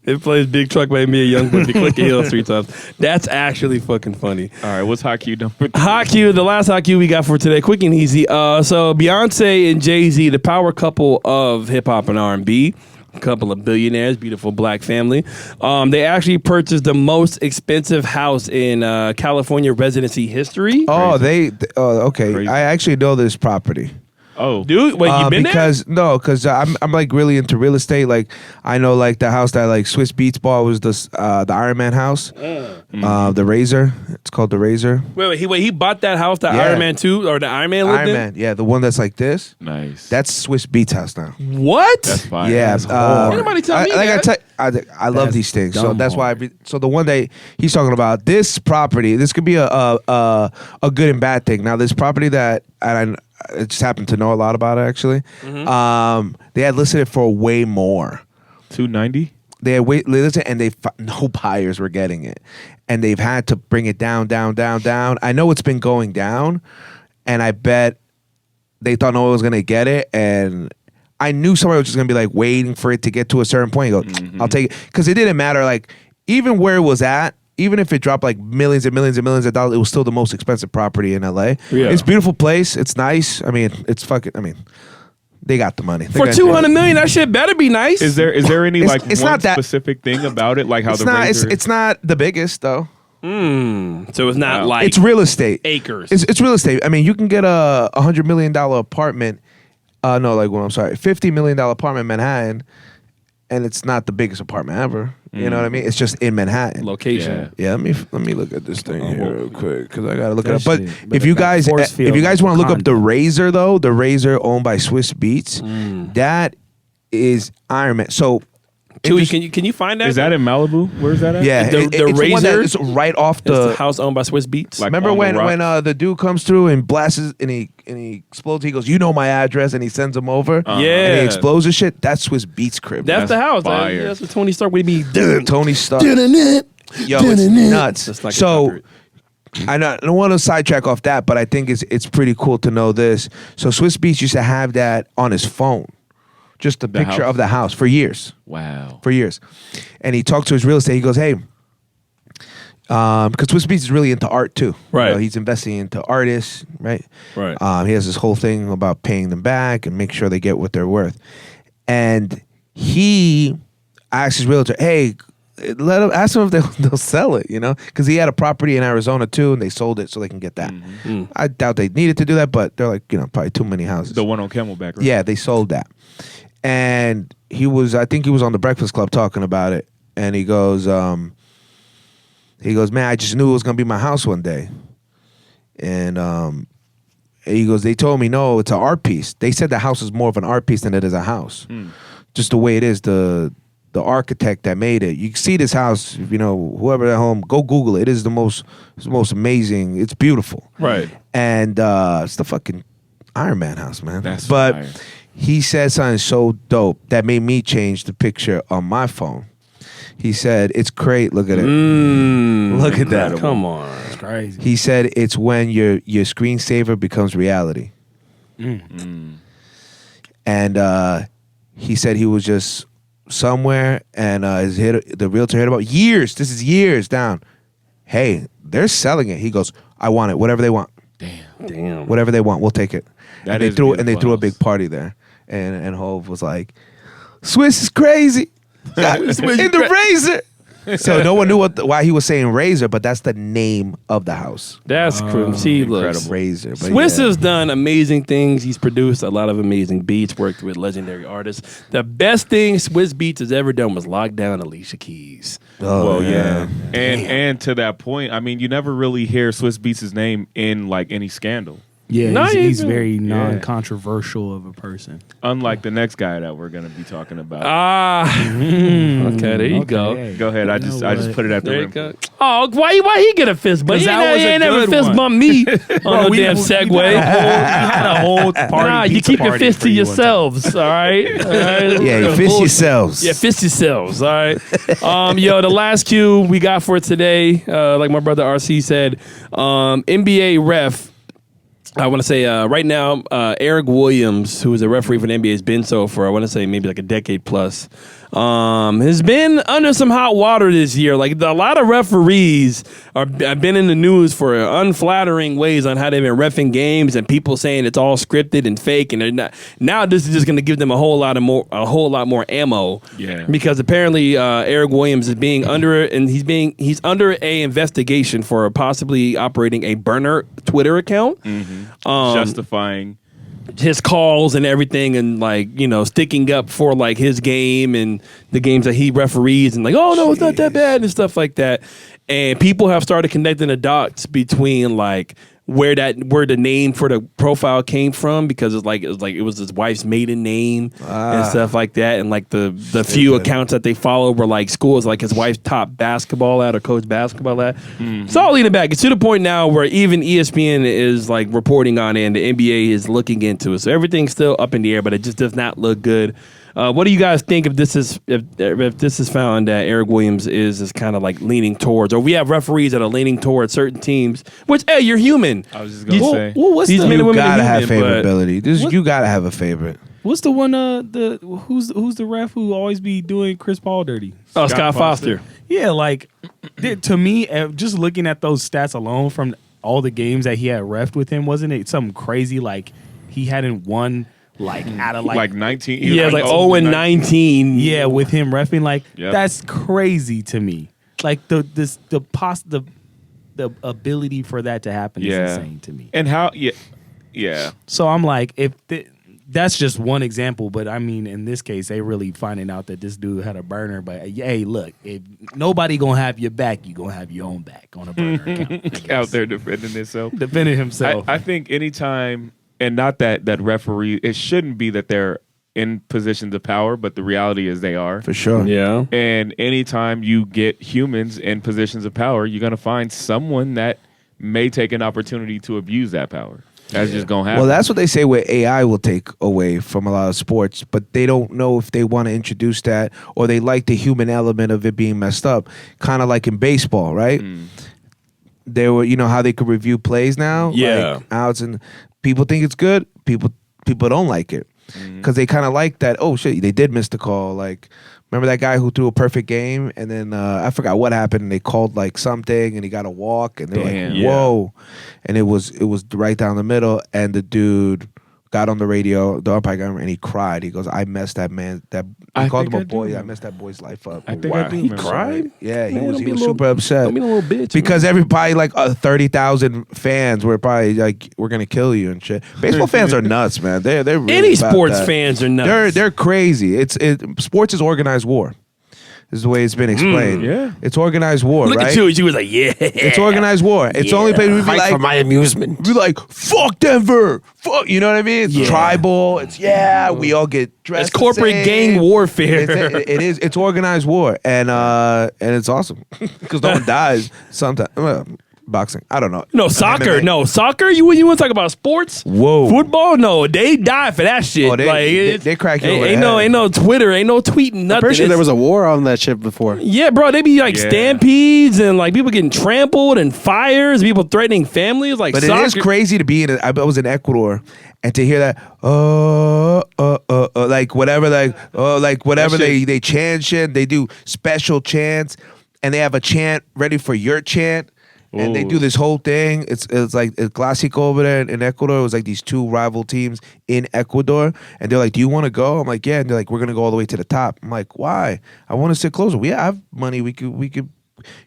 It plays Big Truck by NBA Youngboy. If you click your heels 3 times. That's actually fucking funny.
All right, what's hot cue number 3?
Hot cue, the last hot cue we got for today, quick and easy. So Beyonce and Jay-Z, the power couple of hip hop and R&B, a couple of billionaires, beautiful black family. They actually purchased the most expensive house in California residency history.
Oh, okay.
Crazy.
I actually know this property.
Oh,
Dude, wait, you been
because I'm like really into real estate. Like I know like the house that like Swiss Beats bought was the Iron Man house, the Razor. It's called the Razor.
there? Wait, he bought that house that
Yeah.
Iron Man 2 or the Iron Man lived
Iron
in?
Man, yeah, the one that's like this.
nice.
That's Swiss Beats house now.
What?
That's fine.
Yeah,
Ain't nobody tell me that.
I love these things. So
dumb
that's why.
hard.
So the one that he's talking about, this property, this could be a good and bad thing. Now, this property that I just happened to know a lot about it actually. They had listed it for way more.
290.
They had listed and no buyers were getting it, and they've had to bring it down. I know it's been going down, and I bet they thought no one was gonna get it, and I knew somebody was just gonna be like waiting for it to get to a certain point. You go, I'll take it, because it didn't matter. Like even where it was at, even if it dropped like millions and millions and millions of dollars, it was still the most expensive property in LA. Yeah. It's a beautiful place. It's nice. I mean, it's fucking. I mean, they got the money.
For $200 million, that shit better be nice.
Is there any
it's
one
not that
specific thing about it, like how
it's not the biggest though.
So it's not like
it's real estate
acres.
It's real estate. I mean, you can get a $100 million apartment. $50 million apartment in Manhattan, and it's not the biggest apartment ever. You know what I mean? It's just in Manhattan.
Location.
Yeah. Let me look at this thing here real quick because I gotta look it up. But if you guys want to look up the Razor though, the Razor owned by Swiss Beats, that is Iron Man. So.
Chewy, can you find that?
Is that in Malibu? Where's that at?
Yeah,
the
it's
Razor.
One that is right off the
house owned by Swiss Beats.
Like
remember when the dude comes through and blasts and he explodes? He goes, "You know my address," and he sends him over.
Yeah,
and he explodes his shit. That's Swiss Beats crib.
That's the house. That's what Tony Stark would be.
Tony Stark. Yo, it's nuts. Like so. I don't want to sidetrack off that, but I think it's pretty cool to know this. So Swiss Beats used to have that on his phone. Just the picture of the house for years.
Wow.
For years. And he talked to his real estate. He goes, hey, because Swiss Beats is really into art too.
Right.
You know, he's investing into artists, right?
Right.
He has this whole thing about paying them back and make sure they get what they're worth. And he asked his realtor, hey, ask them if they'll sell it, you know? Because he had a property in Arizona too, and they sold it so they can get that. I doubt they needed to do that, but they're like, probably too many houses.
The one on Camelback, right?
Yeah, they sold that. And I think he was on the Breakfast Club talking about it. And he goes, man, I just knew it was going to be my house one day. And he goes, they told me, no, it's an art piece. They said the house is more of an art piece than it is a house. Just the way it is, the architect that made it. You can see this house, whoever at home, go Google it. It is the most amazing. It's beautiful.
Right.
And it's the fucking Iron Man house, man.
That's
but
fire.
He said something so dope that made me change the picture on my phone. He said, it's great. Look at it. Look at that.
Come on.
It's crazy.
He said, it's when your screensaver becomes reality. And he said he was just somewhere and the realtor hit about years. This is years down. Hey, they're selling it. He goes, I want it. Whatever they want.
Damn.
Whatever they want, we'll take it.
That
and they threw a big party there. And Hov was like, Swiss is crazy. In the Razor. So no one knew why he was saying Razor, but that's the name of the house.
That's cool. See, look,
Razor. But
Swiss has done amazing things. He's produced a lot of amazing beats, worked with legendary artists. The best thing Swiss Beats has ever done was lock down Alicia Keys.
Oh, yeah.
And to that point, I mean, you never really hear Swiss Beats' name in like any scandal.
Yeah,
No,
he's very non-controversial of a person.
Unlike the next guy that we're gonna be talking about.
Okay, there you go.
Go ahead. I just put it at the
There you
rim.
go. Oh, why he get a fist bump? He ain't never fist bump me on no damn Segway.
We had a whole party.
Nah, you keep your fist to yourselves, all right?
Yeah, you fist yourselves.
Yeah, fist yourselves, all right? The last cue we got for today, like my brother RC said, NBA ref, I want to say right now, Eric Williams, who is a referee for the NBA, has been so for, I want to say, maybe like a decade plus, has been under some hot water this year. Like a lot of referees have been in the news for unflattering ways on how they've been reffing games, and people saying it's all scripted and fake, and they're not. Now this is just going to give them a whole lot more ammo.
Yeah.
Because apparently Eric Williams is being he's under a investigation for possibly operating a burner Twitter account.
Justifying
his calls and everything, and sticking up for like his game and the games that he referees, and like, oh no, it's not that bad and stuff like that. And people have started connecting the dots between like where the name for the profile came from, because it was his wife's maiden name and stuff like that, and like the few accounts that they follow were like schools like his wife's top basketball at or coach basketball at. It's all leading back. It's to the point now where even ESPN is like reporting on it, and the NBA is looking into it. So everything's still up in the air, but it just does not look good. What do you guys think if this is found that Eric Williams is kind of like leaning towards, or we have referees that are leaning towards certain teams? Which, hey, you're human.
I was just gonna say,
what's
you
men and women
gotta
are
have
human,
favorability. You gotta have a favorite.
What's the one? Who's the ref who always be doing Chris Paul dirty?
Oh, Scott Foster.
Yeah, like to me, just looking at those stats alone from all the games that he had refed with him, wasn't it something crazy? Like he hadn't won like out of
like 19.
Yeah, like 0-19.
Yeah, with him refing, like that's crazy to me. Like the ability for that to happen is insane to me.
And how? Yeah.
So I'm like, that's just one example, but I mean, in this case, they really finding out that this dude had a burner. But hey, look, if nobody gonna have your back, you gonna have your own back on a burner account.
Out there defending himself.
Defending himself.
I think anytime, and not that referee, it shouldn't be that they're in positions of power, but the reality is they are.
For sure.
Yeah.
And anytime you get humans in positions of power, you're gonna find someone that may take an opportunity to abuse that power. That's just gonna happen.
Well, that's what they say where AI will take away from a lot of sports, but they don't know if they want to introduce that or they like the human element of it being messed up. Kind of like in baseball, right? They were, how they could review plays now.
Yeah.
Like outs, and people think it's good. People don't like it because they kind of like that. Oh shit, they did miss the call. Like, remember that guy who threw a perfect game and then I forgot what happened. And they called like something and he got a walk and they're like, whoa, and it was right down the middle. And the dude got on the radio, the umpire got him, and he cried. He goes, "I messed that man. He called him a boy. I messed that boy's life up."
I think I do.
He cried?
Yeah, he
Man,
was
don't be a
super upset.
Don't be a little bitch.
Because everybody, like 30,000 fans were probably like, "We're gonna kill you" and shit. Baseball fans are nuts, man. They're really
Any
about
sports
that.
fans are nuts.
They're crazy. Sports is organized war. This is the way it's been explained.
yeah.
It's organized war,
Look
right?
at you. She was like, yeah.
It's organized war. It's the only place we be
Fight
like,
for my amusement.
be like, fuck Denver. Fuck, you know what I mean? It's tribal. It's, we all get dressed.
It's corporate
the same.
gang warfare.
It is. It's organized war. And it's awesome. Because no one dies sometimes. Boxing. I don't know.
No, soccer.
MMA.
No, soccer? You want to talk about sports?
Whoa.
Football? No, they die for that shit.
Oh, they crack you over
ain't
the head.
ain't no Twitter, ain't no tweeting, nothing.
I'm pretty sure
It's-
there was a war on that ship before.
Yeah, bro, they be like stampedes and like people getting trampled and fires, people threatening families. Like,
But
soccer.
it is crazy to be in. I was in Ecuador, and to hear that, like whatever, like whatever they chant shit. They do special chants, and they have a chant ready for your chant. And they do this whole thing. It's like El Clásico over there in Ecuador. It was like these two rival teams in Ecuador. And they're like, "Do you want to go?" I'm like, "Yeah." And they're like, "We're going to go all the way to the top." I'm like, "Why?" "I want to sit closer." "We have money. We could.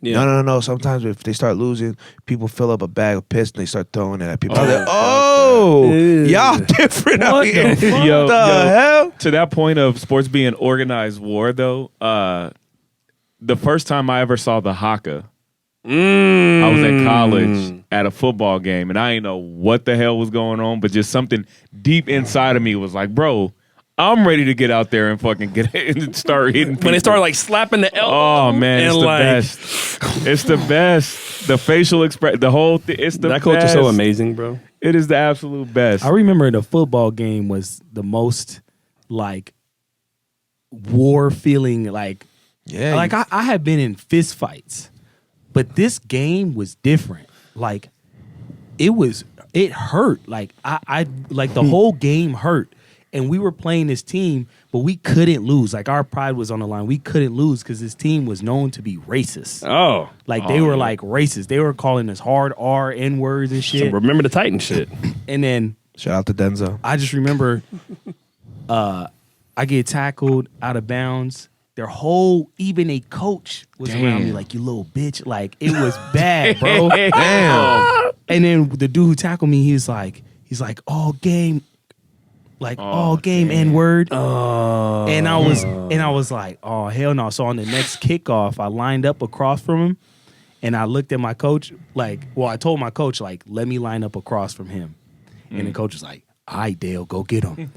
Yeah.
No. Sometimes if they start losing, people fill up a bag of piss and they start throwing it at people. I was like, y'all different out here. What the hell?
To that point of sports being organized war, though, the first time I ever saw the haka, I was in college at a football game, and I didn't know what the hell was going on, but just something deep inside of me was like, bro, I'm ready to get out there and fucking get it and start hitting people.
When they start like slapping the elbow.
Oh, man, it's
and
the
like,
best. It's the best. The facial expression, the whole thing, it's the
That
best.
coach is so amazing, bro.
It is the absolute best.
I remember the football game was the most like war feeling. Like I had been in fist fights, but this game was different. Like it hurt. Like I like the whole game hurt. And we were playing this team, but we couldn't lose. Like our pride was on the line. We couldn't lose because this team was known to be racist.
Oh.
Like they were like racist. They were calling us hard R, N words and shit.
So remember the Titan shit.
And then
Shout out to Denzel.
I just remember I get tackled out of bounds. Their whole, even a coach was around me like, "You little bitch." Like it was bad, bro.
Damn.
And then the dude who tackled me, he's like, all game. Like all game N word. And I was like, oh hell no. So on the next kickoff, I lined up across from him and I looked at my coach, I told my coach, like, let me line up across from him. And the coach was like, "All right, Dale, go get him."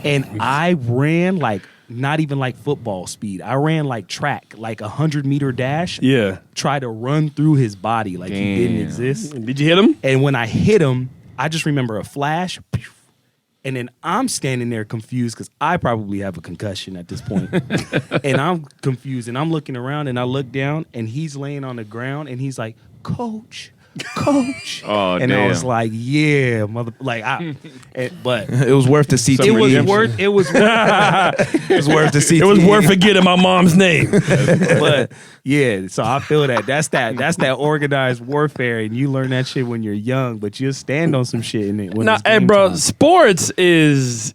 And I ran like not even like football speed. I ran like track, like 100-meter dash.
Yeah.
Try to run through his body like he didn't exist.
Did you hit him?
And when I hit him, I just remember a flash. And then I'm standing there confused because I probably have a concussion at this point. And I'm confused and I'm looking around and I look down and he's laying on the ground and he's like, "Coach, coach.
Oh,
and
damn.
I was like, yeah, mother. Like, but
It was worth the CTE.
it was worth. It was
worth the CTE.
It was worth forgetting my mom's name.
but yeah, so I feel that that's that organized warfare, and you learn that shit when you're young, but you'll stand on some shit in it. When it's
Hey,
game
bro,
time.
sports is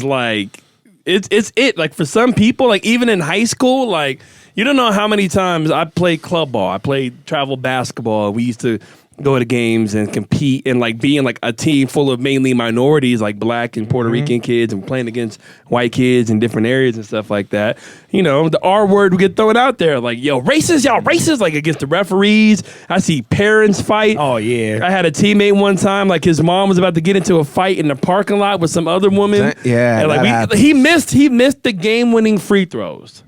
like it's it. Like for some people, like even in high school, like you don't know how many times I played club ball. I played travel basketball. We used to go to games and compete and like be in like a team full of mainly minorities, like black and Puerto Rican kids, and playing against white kids in different areas and stuff like that. You know, the R word would get thrown out there, like, yo, racist, y'all racist, like against the referees. I see parents fight.
Oh yeah,
I had a teammate one time, like his mom was about to get into a fight in the parking lot with some other woman.
Yeah,
and like
that happens.
he missed the game-winning free throws.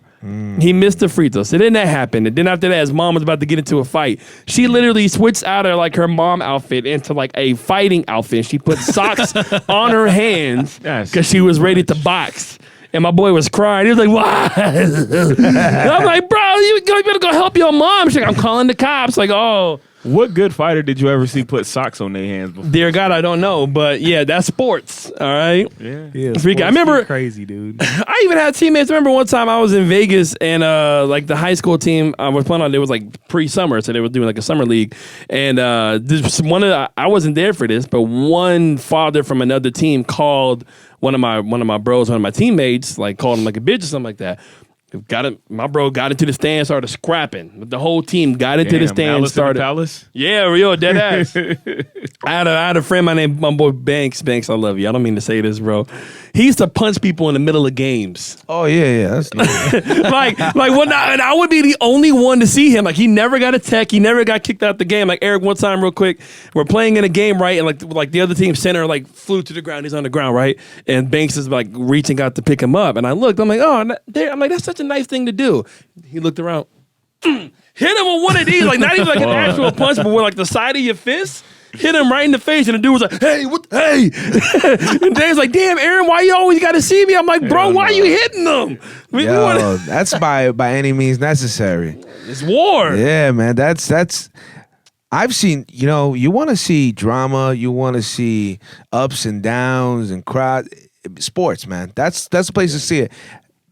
He missed the free throws. So then that happened. And then after that, his mom was about to get into a fight. She literally switched out of like her mom outfit into like a fighting outfit. She put socks on her hands because she was ready to box. And my boy was crying. He was like, "Why?" And I'm like, "Bro, you better go help your mom." She's like, "I'm calling the cops." Like, oh.
What good fighter did you ever see put socks on their hands before?
Dear God, I don't know, but yeah, that's sports. All right.
Yeah.
Freaky. I remember
crazy dude.
I even had teammates. I remember one time I was in Vegas and like the high school team I was playing on. It was like pre-summer, so they were doing like a summer league. And this I wasn't there for this, but one father from another team called one of my bros, one of my teammates, like called him like a bitch or something like that. My bro got into the stand, started scrapping. The whole team got into the stand,
Malice
started.
Palace?
Yeah, real dead ass. I had a friend, my boy Banks. Banks, I love you. I don't mean to say this, bro. He used to punch people in the middle of games.
Oh yeah. That's
like when I would be the only one to see him. Like he never got a tech. He never got kicked out the game. Like Eric, one time, real quick, we're playing in a game, right? And like the other team center like flew to the ground. He's on the ground, right? And Banks is like reaching out to pick him up. And I looked. I'm like, oh, I'm like, that's such a nice thing to do. He looked around, hit him with one of these, like not even like an actual punch, but with like the side of your fist. Hit him right in the face, and the dude was like, "Hey, hey!" And Dave's like, "Damn, Aaron, why you always got to see me?" I'm like, "Bro, why you hitting them?"
That's by any means necessary.
It's war.
Yeah, man. That's. I've seen. You know, you want to see drama. You want to see ups and downs and crowd. Sports, man. That's the place to see it.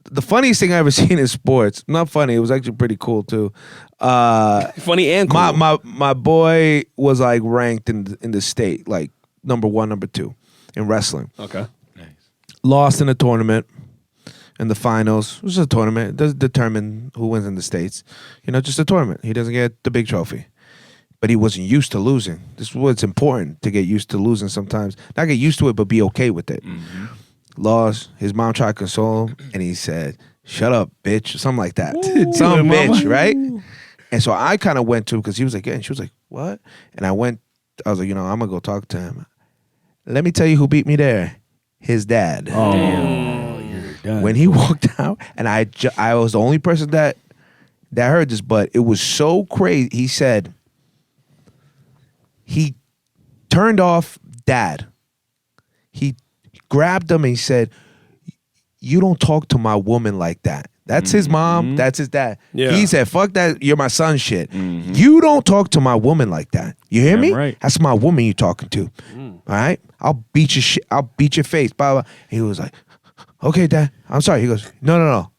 The funniest thing I ever seen in sports. Not funny. It was actually pretty cool too.
Funny and cool.
My boy was like ranked in the state, like number 1, number 2 in wrestling.
Okay.
Nice.
Lost in a tournament in the finals. It was just a tournament. It doesn't determine who wins in the states. You know, just a tournament. He doesn't get the big trophy. But he wasn't used to losing. This is what's important, to get used to losing sometimes. Not get used to it, but be okay with it.
Mm-hmm.
Lost. His mom tried to console him, and he said, "Shut up, bitch," or something like that.
Ooh,
Some
mama.
bitch, right? And so I kind of went to, because he was like, yeah, and she was like, what? And I was like, you know, I'm going to go talk to him. Let me tell you who beat me there. His dad.
Oh, you're done.
When he walked out, and I was the only person that heard this, but it was so crazy. He said, he turned off dad. He grabbed him and he said, "You don't talk to my woman like that." That's his mom. That's his dad.
Yeah.
He said, "Fuck that. You're my son shit.
Mm-hmm.
You don't talk to my woman like that. You hear
Damn
me?
right.
That's my woman you talking to. All right? I'll beat your shit. I'll beat your face." Blah, blah. He was like, "Okay, dad. I'm sorry." He goes, "No.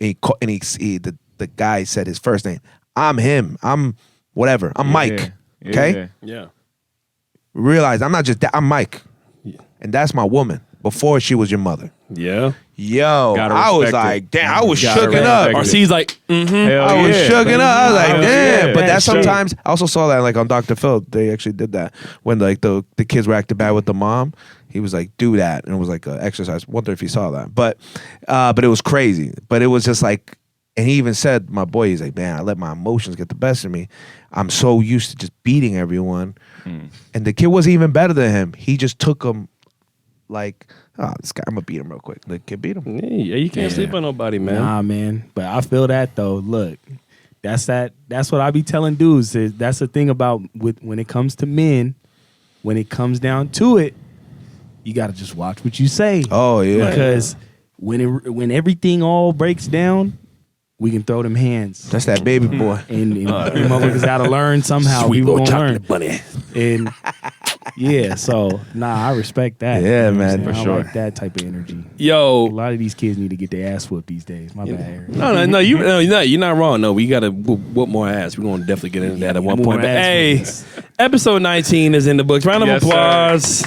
And the guy said his first name. "I'm him. I'm whatever. I'm Mike."
Yeah.
Okay?
Yeah.
Realize I'm not just that. I'm Mike. And that's my woman before she was your mother.
Yeah.
Yo,
Gotta
I was
respect
like,
it.
damn, I was
Gotta
shooken up.
respect
Or she's like,
Hell
I was
yeah.
shooken up. I was like,
Hell
damn.
yeah.
But
Man,
that
sure.
sometimes, I also saw that like on Dr. Phil, they actually did that. When like the kids were acting bad with the mom, he was like, do that. And it was like an exercise. Wonder if he saw that. But it was crazy. But it was just like, and he even said, my boy, he's like, man, I let my emotions get the best of me. I'm so used to just beating everyone. And the kid wasn't even better than him. He just took him like, oh, this guy, I'm going to beat him real quick. The kid beat him.
Yeah, you can't sleep on nobody, man.
Nah, man. But I feel that though. Look, that's what I be telling dudes. That's the thing about when it comes to men, when it comes down to it, you got to just watch what you say.
Oh, yeah.
Because when everything all breaks down, we can throw them hands.
That's that baby boy.
And motherfuckers got to learn somehow.
Sweet
People
little
gonna learn.
chocolate bunny.
And yeah, so I respect that.
Yeah,
You know what
man,
I'm
for
saying?
sure.
I like that type of energy. A
Yo,
lot of these kids need to get their ass whooped these days. My bad, Eric.
no, you're not wrong. No, we gotta whoop more ass. We're gonna definitely get into that at one
more
point. But
ass
hey,
whoopings.
episode 19 is in the books. Round of
Yes,
applause.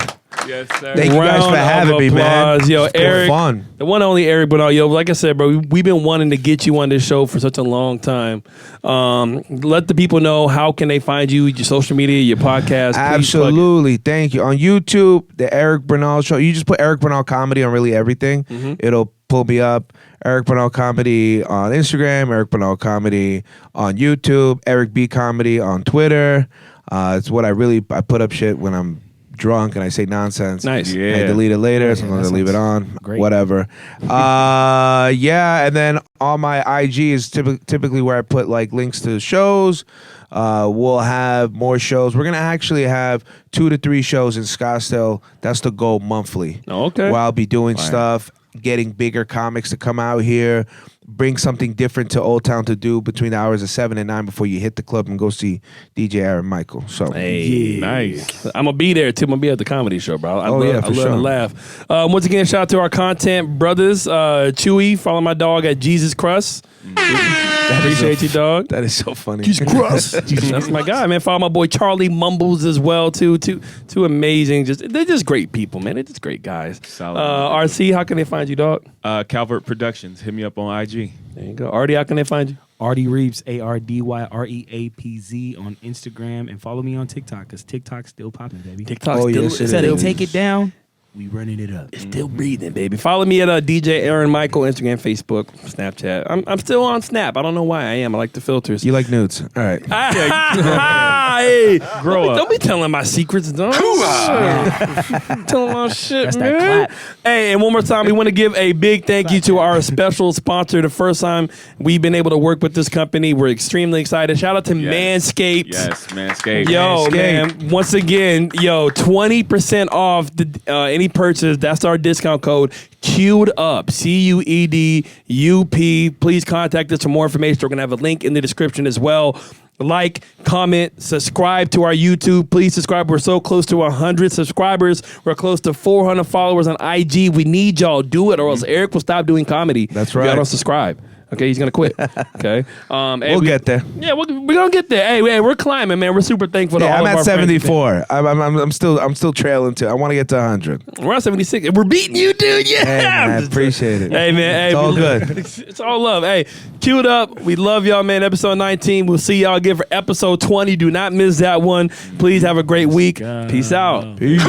Yes, sir.
Thank you guys for
Round
having
of
me, man.
applause. Yo,
It's been
Eric,
fun.
the one and only Eric Bernal. Yo, like I said, bro, we've been wanting to get you on this show for such a long time. Let the people know how can they find you, your social media, your podcast. Please plug it.
Absolutely. Thank you. On YouTube, the Eric Bernal Show. You just put Eric Bernal Comedy on really everything. It'll pull me up. Eric Bernal Comedy on Instagram, Eric Bernal Comedy on YouTube, Eric B Comedy on Twitter. It's what I put up shit when I'm drunk and I say nonsense.
Nice.
Yeah.
I delete it later, so I'm going to leave it on. Whatever. Yeah, and then on my IG is typically where I put like links to shows. We'll have more shows. We're going to actually have 2 to 3 shows in Scottsdale. That's the goal monthly.
Okay.
Where I'll be doing stuff, getting bigger comics to come out here, bring something different to Old Town to do between the hours of 7 and 9 before you hit the club and go see DJ Aaron Michael. So
Hey,
Nice.
I'm gonna be there too. I'm gonna be at the comedy show, bro. I
Oh,
love,
yeah,
I
for
love
sure.
to laugh. Once again, shout out to our content brothers, Chewy. Follow my dog at Jesus Crust. Appreciate you, dog.
that is so funny.
That's my guy, man. Follow my boy Charlie Mumbles as well, too. Two amazing. They're just great people, man. They're just great guys.
Solid.
RC, how can they find you, dog?
Calvert Productions. Hit me up on IG.
There you go. Artie, how can they find you?
Artie Reeves, ARDYREAPZ on Instagram, and follow me on TikTok because TikTok's still popping, baby.
TikTok
Oh,
still,
yes, it
Said
is.
they take it down, we running it up.
It's still breathing, baby. Follow me at DJ Aaron Michael, Instagram, Facebook, Snapchat. I'm still on Snap. I don't know why I am. I like the filters.
You like nudes? All right.
Hey,
Grow up.
Don't be telling my secrets, dog. Telling my shit,
That's that
man.
clap.
Hey, and one more time, we want to give a big thank you to our special sponsor. The first time we've been able to work with this company, we're extremely excited. Shout out to Manscaped.
Yes, Manscaped.
Yo,
Manscaped.
man, once again, 20% off any purchase. That's our discount code. Queued up, CUEDUP. Please contact us for more information. We're going to have a link in the description as well. Like, comment, subscribe to our YouTube. Please subscribe. We're so close to 100 subscribers. We're close to 400 followers on IG. We need y'all. Do it or else Eric will stop doing comedy.
That's
If y'all
right.
don't subscribe. Okay, he's gonna quit. Okay,
We'll get there.
Yeah, we're gonna get there. Hey, we're climbing, man. We're super thankful to all
Yeah, I'm
of
at
our friends.
74. I'm still trailing to. I want to get to 100.
We're at 76. We're beating you, dude. Yeah.
Hey, man, I appreciate it.
Hey, man. Hey,
It's all good.
It's all love. Hey, cue it up. We love y'all, man. Episode 19. We'll see y'all again for episode 20. Do not miss that one. Please have a great week. Peace out.
Peace.